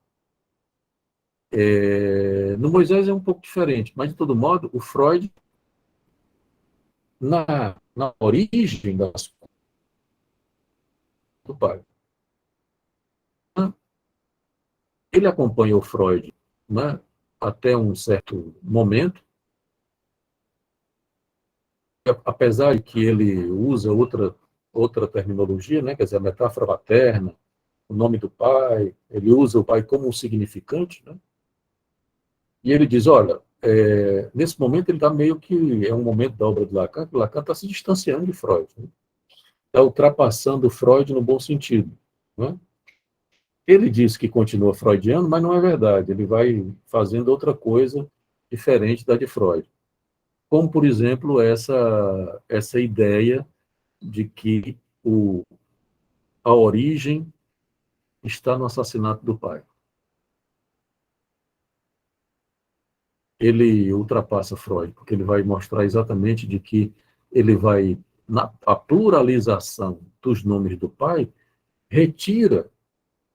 No Moisés é um pouco diferente, mas, de todo modo, o Freud, na origem do pai, ele acompanhou Freud, né, até um certo momento, apesar de que ele usa outra terminologia, né, quer dizer, a metáfora paterna, o nome do pai, ele usa o pai como um significante, né, e ele diz, olha, nesse momento ele está meio que, é um momento da obra de Lacan, que Lacan está se distanciando de Freud, né, está ultrapassando Freud no bom sentido, né. Ele diz que continua freudiano, mas não é verdade, ele vai fazendo outra coisa diferente da de Freud. Como, por exemplo, essa ideia de que a origem está no assassinato do pai. Ele ultrapassa Freud, porque ele vai mostrar exatamente de que ele vai, a pluralização dos nomes do pai, retira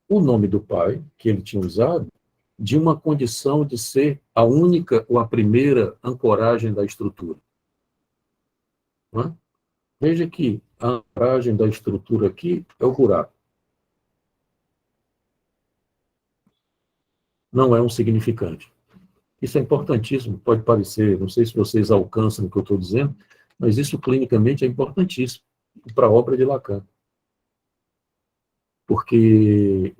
o nome do pai, que ele tinha usado, de uma condição de ser a única ou a primeira ancoragem da estrutura. Não é? Veja que a ancoragem da estrutura aqui é o buraco. Não é um significante. Isso é importantíssimo, pode parecer, não sei se vocês alcançam o que eu estou dizendo, mas isso clinicamente é importantíssimo para a obra de Lacan. Porque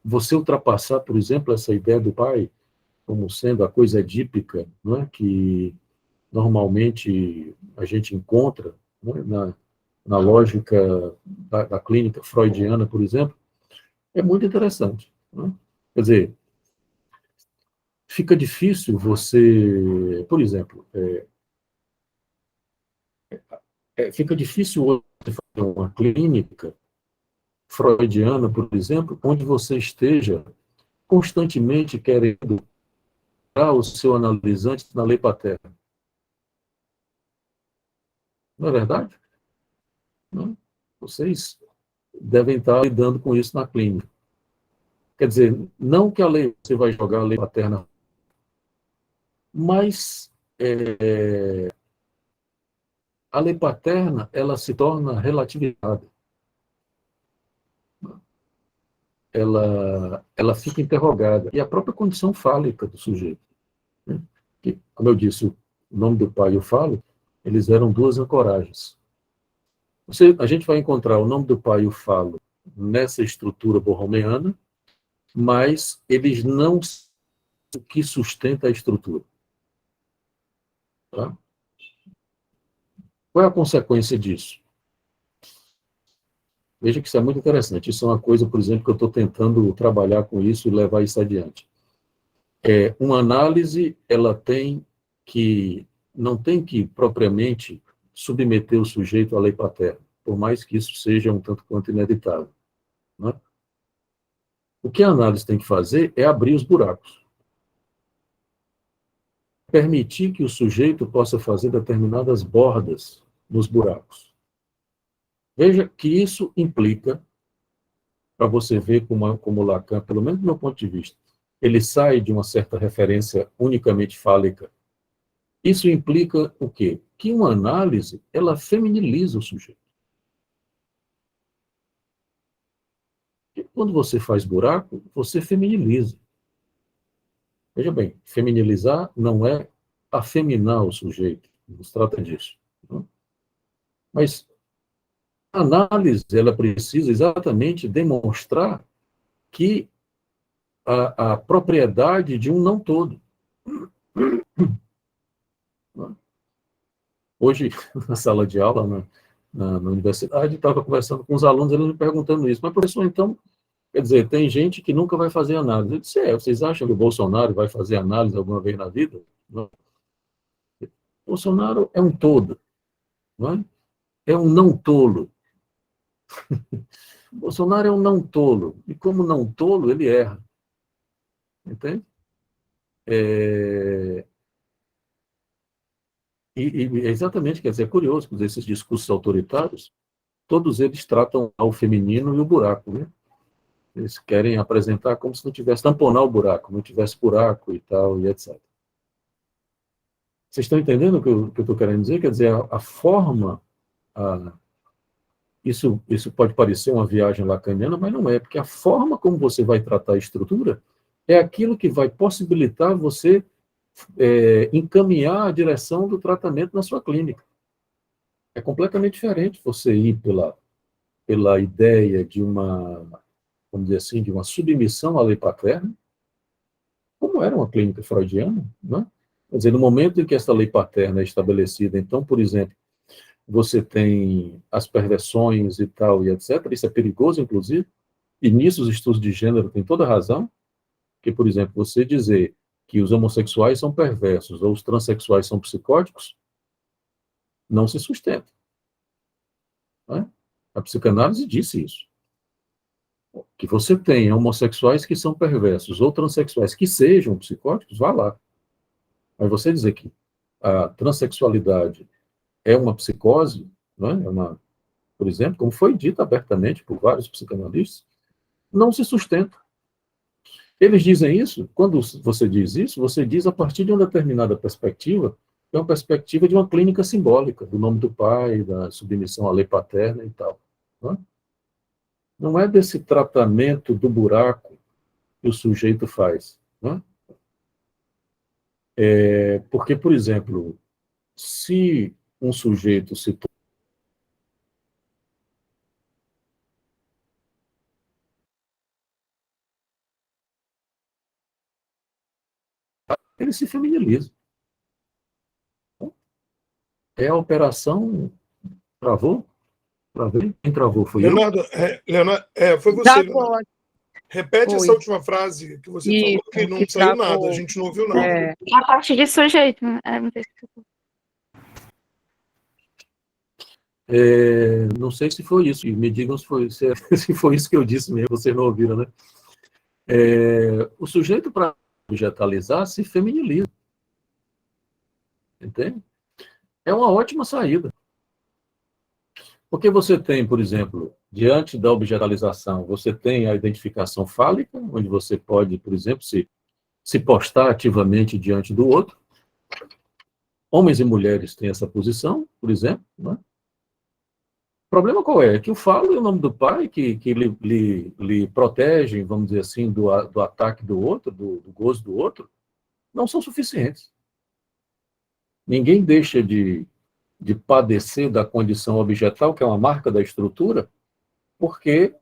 você ultrapassar, por exemplo, essa ideia do pai como sendo a coisa edípica, não é? Que normalmente a gente encontra, né, na lógica da clínica freudiana, por exemplo, é muito interessante. Né? Quer dizer, fica difícil você, por exemplo, fica difícil você fazer uma clínica freudiana, por exemplo, onde você esteja constantemente querendo dar o seu analisante na lei paterna. Não é verdade? Não? Vocês devem estar lidando com isso na clínica. Quer dizer, não que a lei, você vai jogar a lei paterna, mas a lei paterna, ela se torna relativizada. Ela fica interrogada. E a própria condição fálica do sujeito. Né? Que, como eu disse, o nome do pai e o falo, eles eram 2 ancoragens. A gente vai encontrar o nome do pai e o falo nessa estrutura borromeana, mas eles não são o que sustenta a estrutura. Tá? Qual é a consequência disso? Veja que isso é muito interessante. Isso é uma coisa, por exemplo, que eu estou tentando trabalhar com isso e levar isso adiante. Uma análise, ela não tem que propriamente submeter o sujeito à lei paterna, por mais que isso seja um tanto quanto inevitável. Né? O que a análise tem que fazer é abrir os buracos. Permitir que o sujeito possa fazer determinadas bordas nos buracos. Veja que isso implica para você ver como Lacan, pelo menos do meu ponto de vista, ele sai de uma certa referência unicamente fálica. Isso implica o quê? Que uma análise, ela feminiliza o sujeito. E quando você faz buraco, você feminiliza. Veja bem, feminilizar não é afeminar o sujeito, não se trata disso. Não? Mas a análise, ela precisa exatamente demonstrar que a propriedade de um não todo. Não? Hoje, na sala de aula, na universidade, estava conversando com os alunos, eles me perguntando isso. Mas, professor, então, quer dizer, tem gente que nunca vai fazer análise. Eu disse, vocês acham que o Bolsonaro vai fazer análise alguma vez na vida? Não. O Bolsonaro é um todo, não é? É um não tolo. O Bolsonaro é um não tolo. E como não tolo, ele erra. Entende? É, e exatamente, quer dizer, é curioso, que esses discursos autoritários, todos eles tratam ao feminino e o buraco, né? Eles querem apresentar como se não tivesse, tamponar o buraco, não tivesse buraco e tal, e etc. Vocês estão entendendo o que eu estou querendo dizer? Quer dizer, a forma, a, isso pode parecer uma viagem lacaniana, mas não é, porque a forma como você vai tratar a estrutura é aquilo que vai possibilitar você encaminhar a direção do tratamento na sua clínica. É completamente diferente você ir pela ideia de uma, vamos dizer assim, de uma submissão à lei paterna, como era uma clínica freudiana, né? Quer dizer, no momento em que essa lei paterna é estabelecida, então, por exemplo, você tem as perversões e tal, e etc., isso é perigoso, inclusive, e nisso os estudos de gênero têm toda a razão, que, por exemplo, você dizer que os homossexuais são perversos ou os transexuais são psicóticos, não se sustenta. Né? A psicanálise disse isso. Que você tem homossexuais que são perversos ou transexuais que sejam psicóticos, vá lá. Mas você dizer que a transexualidade é uma psicose, né? Por exemplo, como foi dito abertamente por vários psicanalistas, não se sustenta. Eles dizem isso, quando você diz isso, você diz a partir de uma determinada perspectiva, que é uma perspectiva de uma clínica simbólica, do nome do pai, da submissão à lei paterna e tal. Né? Não é desse tratamento do buraco que o sujeito faz. Né? Porque, por exemplo, se um sujeito se ele se feminiliza. É a operação. Travou? Travei? Quem travou? Foi eu? Leonardo, foi você, Leonardo. Repete essa última frase que você falou, que não saiu nada, a gente não ouviu nada. A parte de sujeito, né? Não sei se... Não sei se foi isso, e me digam se foi isso que eu disse mesmo, vocês não ouviram, né? O sujeito, para vegetalizar, se feminiliza. Entende? É uma ótima saída. Porque você tem, por exemplo, diante da objetalização, você tem a identificação fálica, onde você pode, por exemplo, se postar ativamente diante do outro. Homens e mulheres têm essa posição, por exemplo. Né? O problema qual é? É que o falo é o nome do pai, que lhe protegem, vamos dizer assim, do ataque do outro, do gozo do outro, não são suficientes. Ninguém deixa de padecer da condição objetal, que é uma marca da estrutura, porque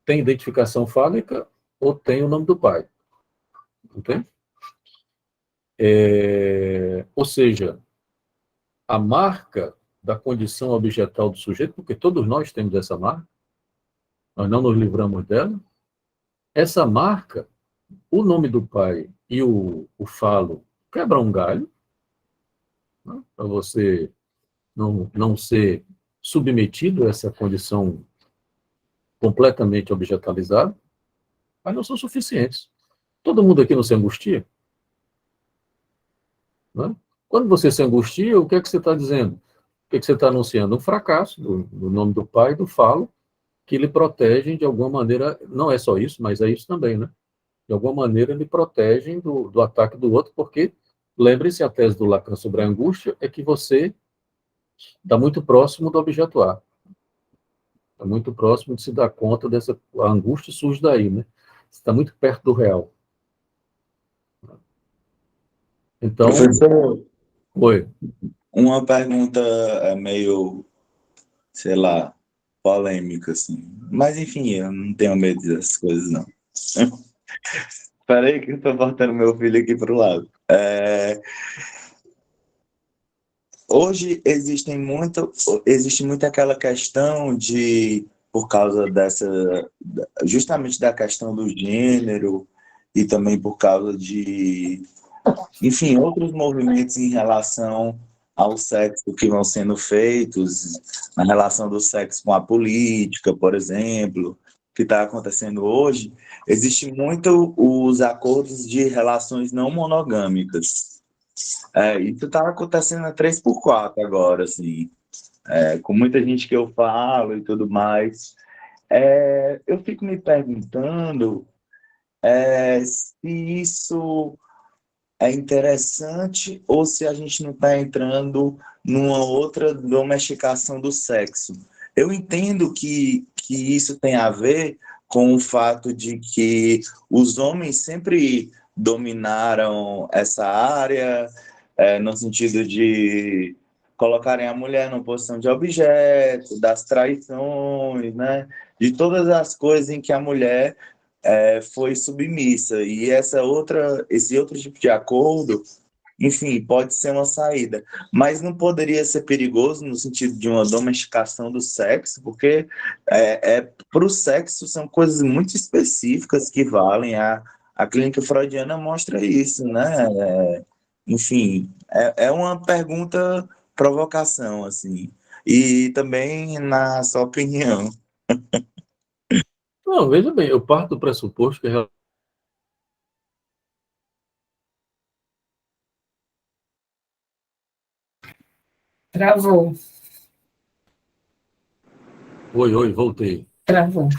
tem identificação fálica ou tem o nome do pai. Entende? Ou seja, a marca da condição objetal do sujeito, porque todos nós temos essa marca, nós não nos livramos dela, essa marca, o nome do pai e o falo quebram um galho, né, para você não ser submetido a essa condição completamente objetalizada, mas não são suficientes. Todo mundo aqui não se angustia? Né? Quando você se angustia, o que é que você está dizendo? O que é que você está anunciando? Um fracasso do nome do pai, do falo, que lhe protegem de alguma maneira, não é só isso, mas é isso também, né? De alguma maneira lhe protegem do ataque do outro, porque, lembre-se, a tese do Lacan sobre a angústia é que você está muito próximo do objeto A, está muito próximo de se dar conta dessa, a angústia surge daí, né? Você está muito perto do real. Então, Professor, oi. uma pergunta meio, sei lá, polêmica, assim. Mas, enfim, eu não tenho medo dessas coisas, não. Espera aí que eu tô botando meu filho aqui pro lado. Hoje existe muito aquela questão de, por causa dessa, justamente da questão do gênero e também por causa de, enfim, outros movimentos em relação ao sexo que vão sendo feitos, na relação do sexo com a política, por exemplo, que está acontecendo hoje, existe muito os acordos de relações não monogâmicas. Isso está acontecendo a 3x4 agora, assim, com muita gente que eu falo e tudo mais. Eu fico me perguntando se isso é interessante ou se a gente não está entrando numa outra domesticação do sexo. Eu entendo que isso tem a ver com o fato de que os homens sempre dominaram essa área, no sentido de colocarem a mulher numa posição de objeto, das traições, né? De todas as coisas em que a mulher foi submissa. E esse outro tipo de acordo, enfim, pode ser uma saída. Mas não poderia ser perigoso no sentido de uma domesticação do sexo, porque para o sexo são coisas muito específicas que valem. A clínica freudiana mostra isso, né? Enfim, é uma pergunta provocação, assim. E também na sua opinião. Não, veja bem, eu parto do pressuposto que Travou. Oi, voltei. Travou.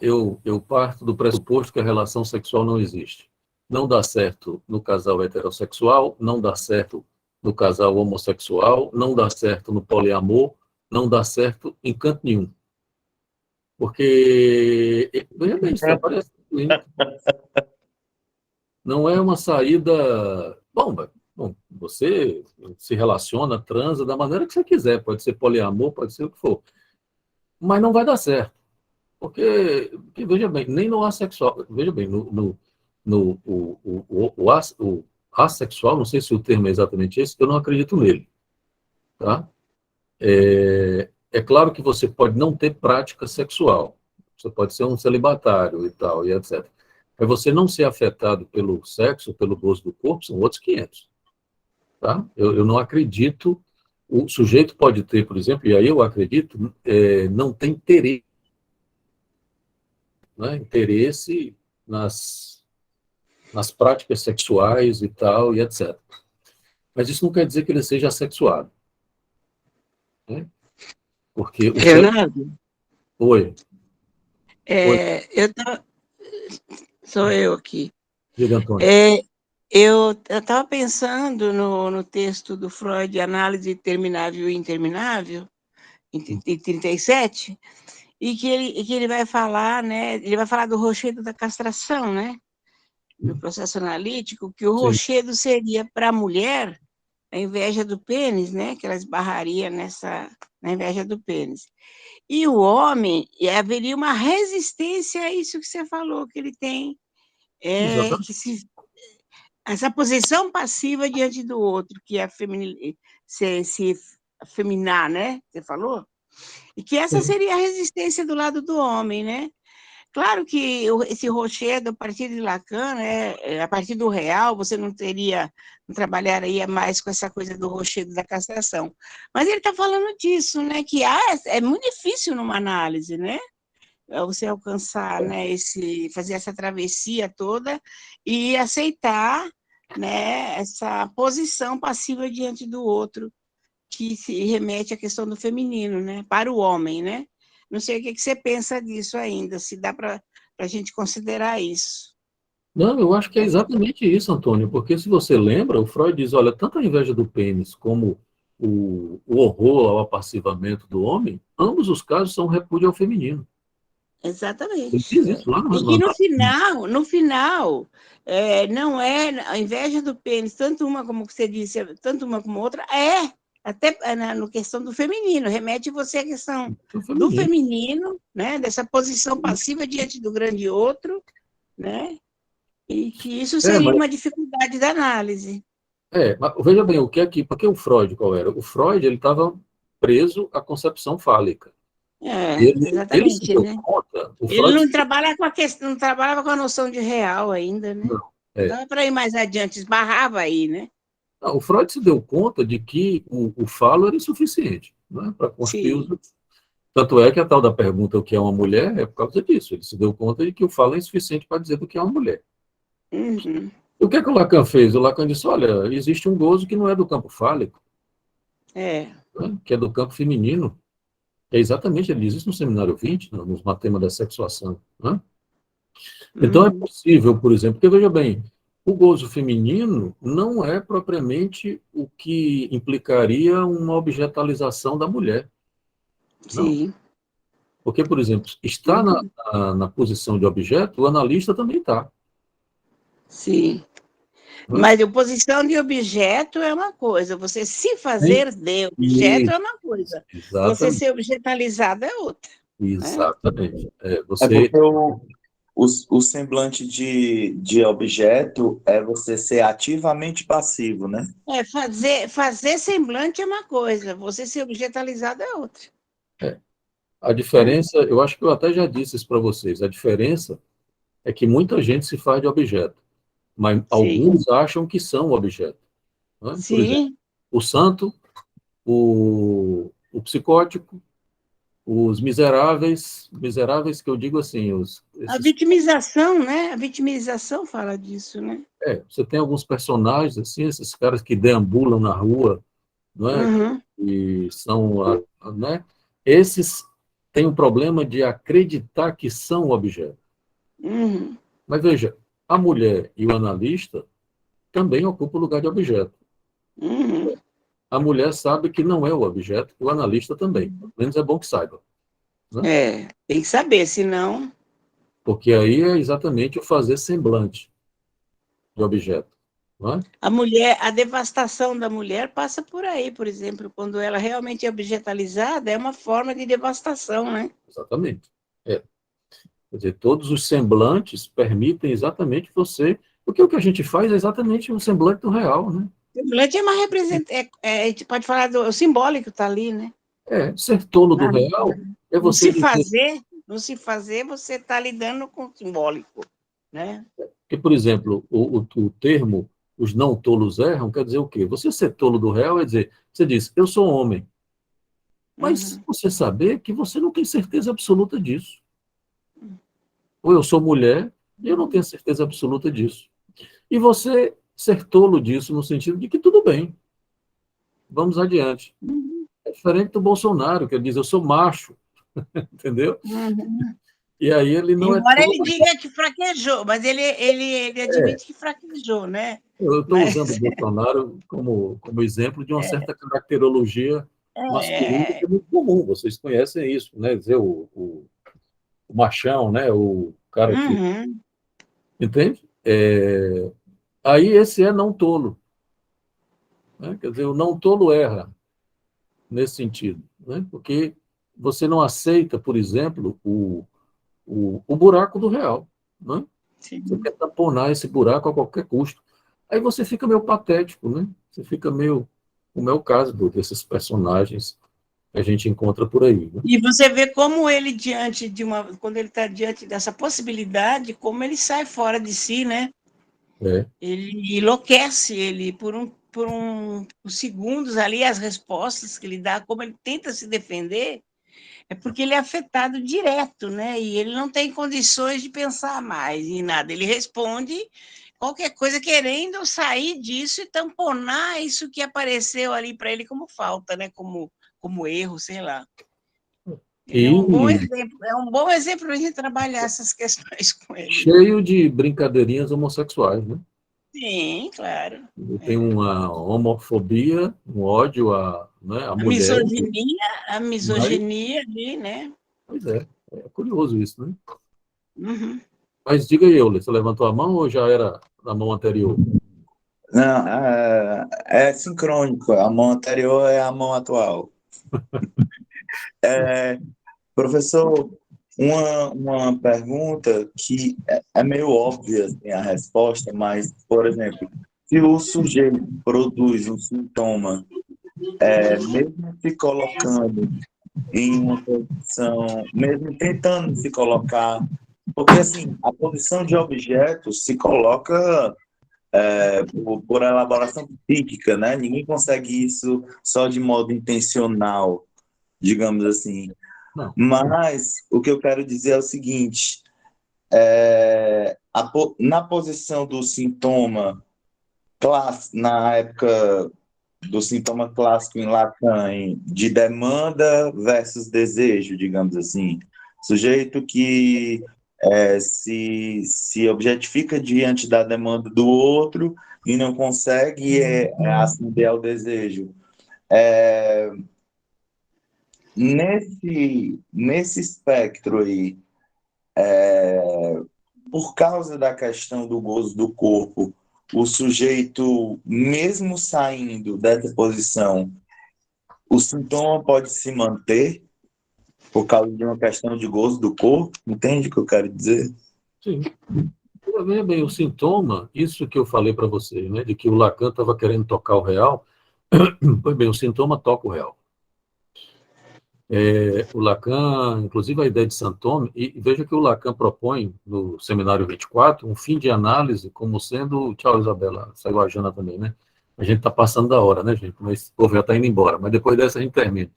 Eu parto do pressuposto que a relação sexual não existe. Não dá certo no casal heterossexual, não dá certo no casal homossexual, não dá certo no poliamor, não dá certo em canto nenhum. Porque, veja bem, isso aparece na clínica. Não é uma saída. Bom, você se relaciona, transa da maneira que você quiser, pode ser poliamor, pode ser o que for. Mas não vai dar certo. Porque veja bem, nem no assexual, veja bem, o assexual, não sei se o termo é exatamente esse, eu não acredito nele. Tá? É claro que você pode não ter prática sexual, você pode ser um celibatário e tal, e etc. Mas você não ser afetado pelo sexo, pelo gozo do corpo, são outros 500. Tá? Eu não acredito, o sujeito pode ter, por exemplo, e aí eu acredito, não tem interesse, né? Interesse nas práticas sexuais e tal, e etc. Mas isso não quer dizer que ele seja assexuado. Né? Porque o Leonardo, Oi. Sou eu aqui. Diga, Antônio. Eu estava pensando no texto do Freud, Análise Terminável e Interminável, em 37, e que ele vai falar, né? Ele vai falar do rochedo da castração, né? No processo analítico, que o rochedo seria para a mulher a inveja do pênis, né? Que ela esbarraria na inveja do pênis. E o homem, haveria uma resistência a isso que você falou, que ele tem, essa posição passiva diante do outro, que é se afeminar, né? Você falou? E que essa seria a resistência do lado do homem, né? Claro que esse rochedo, a partir de Lacan, né, a partir do real, você não trabalharia mais com essa coisa do rochedo da castração. Mas ele está falando disso, né, que é muito difícil numa análise, né, você alcançar, né, fazer essa travessia toda e aceitar, né, essa posição passiva diante do outro, que se remete à questão do feminino, né, para o homem, né? Não sei o que você pensa disso ainda, se dá para a gente considerar isso. Não, eu acho que é exatamente isso, Antônio, porque se você lembra, o Freud diz, olha, tanto a inveja do pênis como o horror ao apacivamento do homem, ambos os casos são repúdio ao feminino. Exatamente. Ele diz isso lá E que no final, não é a inveja do pênis, tanto uma como você disse, tanto uma como outra, até na questão do feminino, remete você à questão do feminino, né, dessa posição passiva diante do grande outro, né, e que isso seria uma dificuldade da análise. Mas veja bem, o que é aqui, porque o Freud, qual era? O Freud, ele estava preso à concepção fálica. Exatamente, ele se deu né? conta, Ele não trabalha com não trabalhava com a noção de real ainda, né? Não, dava para ir mais adiante, esbarrava aí, né? Não, o Freud se deu conta de que o falo era insuficiente, né, para construir os... Tanto é que a tal da pergunta o que é uma mulher é por causa disso. Ele se deu conta de que o falo é insuficiente para dizer do que é uma mulher. Uhum. E o que é que o Lacan fez? O Lacan disse, olha, existe um gozo que não é do campo fálico, né, que é do campo feminino. É exatamente, ele diz isso no Seminário 20, nos Matemas da Sexuação. Né? Então é possível, por exemplo, porque veja bem, o gozo feminino não é propriamente o que implicaria uma objetalização da mulher. Não. Sim. Porque, por exemplo, está na posição de objeto, o analista também está. Sim. Mas a posição de objeto é uma coisa, você se fazer de objeto é uma coisa. Exatamente. Você ser objetalizado é outra. Exatamente. Porque o semblante de objeto é você ser ativamente passivo, né? Fazer semblante é uma coisa, você ser objetalizado é outra. A diferença, eu acho que eu até já disse isso para vocês, a diferença é que muita gente se faz de objeto, mas alguns acham que são objeto. Né? Por exemplo, o santo, o psicótico, os miseráveis que eu digo assim... A vitimização, né? A vitimização fala disso, né? Você tem alguns personagens, assim, esses caras que deambulam na rua, não é? E são, né? Esses têm o problema de acreditar que são objeto. Mas veja, a mulher e o analista também ocupam o lugar de objeto. A mulher sabe que não é o objeto, o analista também. Pelo menos é bom que saiba. Né? Tem que saber, senão... Porque aí é exatamente o fazer semblante de objeto. Não é? A devastação da mulher passa por aí, por exemplo, quando ela realmente é objetalizada, é uma forma de devastação, né? Exatamente. Quer dizer, todos os semblantes permitem exatamente você... Porque o que a gente faz é exatamente o semblante do real, né? O semblante é uma representação... a gente pode falar do simbólico, está ali, né? Ser tolo do real é você... Não se fazer, você está lidando com o simbólico, né? Porque, por exemplo, o termo os não tolos erram quer dizer o quê? Você ser tolo do real é dizer, você diz, eu sou homem. Mas você saber que você não tem certeza absoluta disso. Ou eu sou mulher e eu não tenho certeza absoluta disso. E você ser tolo disso no sentido de que tudo bem, vamos adiante. É diferente do Bolsonaro, que ele diz, eu sou macho, entendeu? E aí ele não Embora ele diga que fraquejou, mas ele admite que fraquejou, né? Eu estou usando o Bolsonaro como exemplo de uma certa caracterologia masculina que é muito comum, vocês conhecem isso, né? Dizer, o machão, né? O cara que... Entende? Aí esse é não tolo. Né? Quer dizer, o não tolo erra nesse sentido, né? Porque você não aceita, por exemplo, o buraco do real. Né? Você quer tamponar esse buraco a qualquer custo. Aí você fica meio patético, né? Você fica meio... Como é o caso desses personagens que a gente encontra por aí. Né? E você vê como ele, quando ele está diante dessa possibilidade, como ele sai fora de si, né? Ele enlouquece, ele, por segundos ali, as respostas que ele dá, como ele tenta se defender, é porque ele é afetado direto, né? E ele não tem condições de pensar mais em nada. Ele responde qualquer coisa querendo sair disso e tamponar isso que apareceu ali para ele como falta, né? Como erro, sei lá. É um bom exemplo para a gente trabalhar essas questões com ele. Cheio de brincadeirinhas homossexuais, né? Sim, claro. Tem uma homofobia, um ódio né, à mulher. A misoginia ali, né? Pois é curioso isso, né? Uhum. Mas diga aí, Euler, você levantou a mão ou já era na mão anterior? Não, é sincrônico. A mão anterior é a mão atual. Professor, uma pergunta que é meio óbvia assim, a resposta, mas, por exemplo, se o sujeito produz um sintoma, mesmo se colocando em uma posição, mesmo tentando se colocar, porque assim, a posição de objeto se coloca por elaboração psíquica, né? Ninguém consegue isso só de modo intencional, digamos assim. Não. Mas o que eu quero dizer é o seguinte: na posição do sintoma na época do sintoma clássico em Lacan, de demanda versus desejo, digamos assim, sujeito que se objetifica diante da demanda do outro e não consegue ascender ao desejo. Nesse espectro aí, por causa da questão do gozo do corpo, o sujeito, mesmo saindo dessa posição, o sintoma pode se manter por causa de uma questão de gozo do corpo? Entende o que eu quero dizer? Sim. Veja bem, o sintoma, isso que eu falei para você, né, de que o Lacan estava querendo tocar o real, pois bem, o sintoma toca o real. O Lacan, inclusive a ideia de Santome, e veja que o Lacan propõe no Seminário 24 um fim de análise como sendo, tchau Isabela, saiu a Jana também, né? A gente está passando da hora, né, gente? Mas o povo já está indo embora, mas depois dessa a gente termina.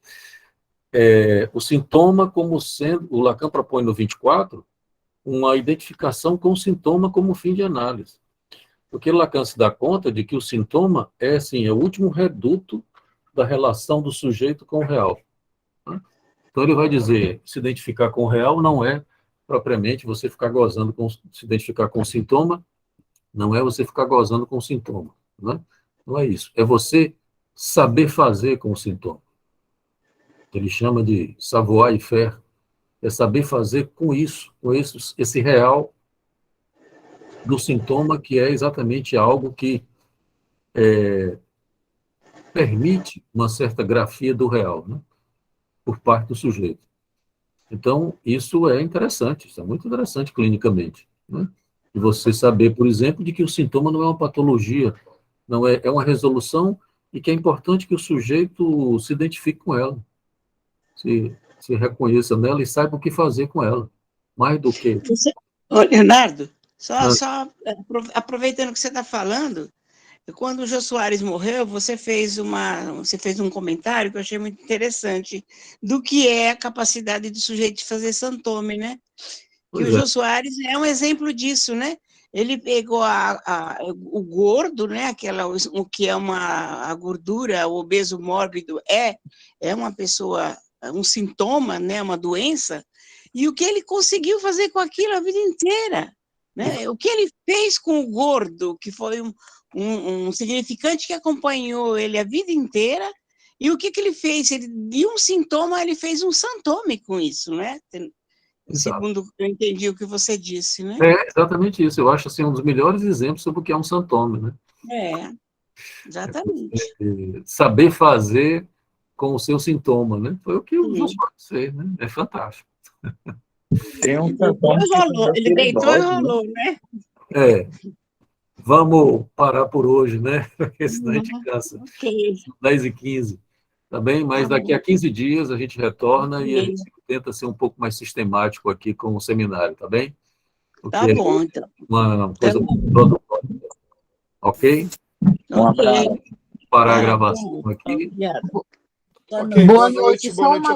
O sintoma como sendo, o Lacan propõe no 24 uma identificação com o sintoma como fim de análise. Porque Lacan se dá conta de que o sintoma é, assim, o último reduto da relação do sujeito com o real. Então, ele vai dizer, se identificar com o real não é propriamente você ficar gozando com, se identificar com o sintoma, não é você ficar gozando com o sintoma, né? Não é isso. É você saber fazer com o sintoma. Ele chama de savoir-faire, é saber fazer com isso, esse real do sintoma, que é exatamente algo que permite uma certa grafia do real, né? Por parte do sujeito. Então, isso é interessante, isso é muito interessante clinicamente, né? E você saber, por exemplo, de que o sintoma não é uma patologia, não é uma resolução, e que é importante que o sujeito se identifique com ela, se reconheça nela e saiba o que fazer com ela, mais do que... Leonardo, só aproveitando que você está falando, quando o Jô Soares morreu, você fez um comentário que eu achei muito interessante do que é a capacidade do sujeito de fazer santome, né? Que o Jô Soares é um exemplo disso, né? Ele pegou o gordo, né? O que é a gordura, o obeso mórbido é uma pessoa, um sintoma, né? Uma doença, e o que ele conseguiu fazer com aquilo a vida inteira, né? O que ele fez com o gordo, que foi um significante que acompanhou ele a vida inteira, e o que ele fez? De um sintoma, ele fez um santome com isso, né? Segundo eu entendi o que você disse, né? É exatamente isso. Eu acho assim, um dos melhores exemplos sobre o que é um santoma, né? Exatamente. Saber fazer com o seu sintoma, né? Foi o que o Jô Soares fez, né? É fantástico. Tem um ele deitou e rolou, né? Vamos parar por hoje, né? Porque senão a gente cansa. 10h15, tá bem? Mas daqui a 15 dias a gente retorna e a gente tenta ser um pouco mais sistemático aqui com o seminário, tá bem? Porque tá bom, então. Uma coisa protocólica. Ok? Um abraço. Parar a gravação aqui. Obrigada. Boa noite, boa noite.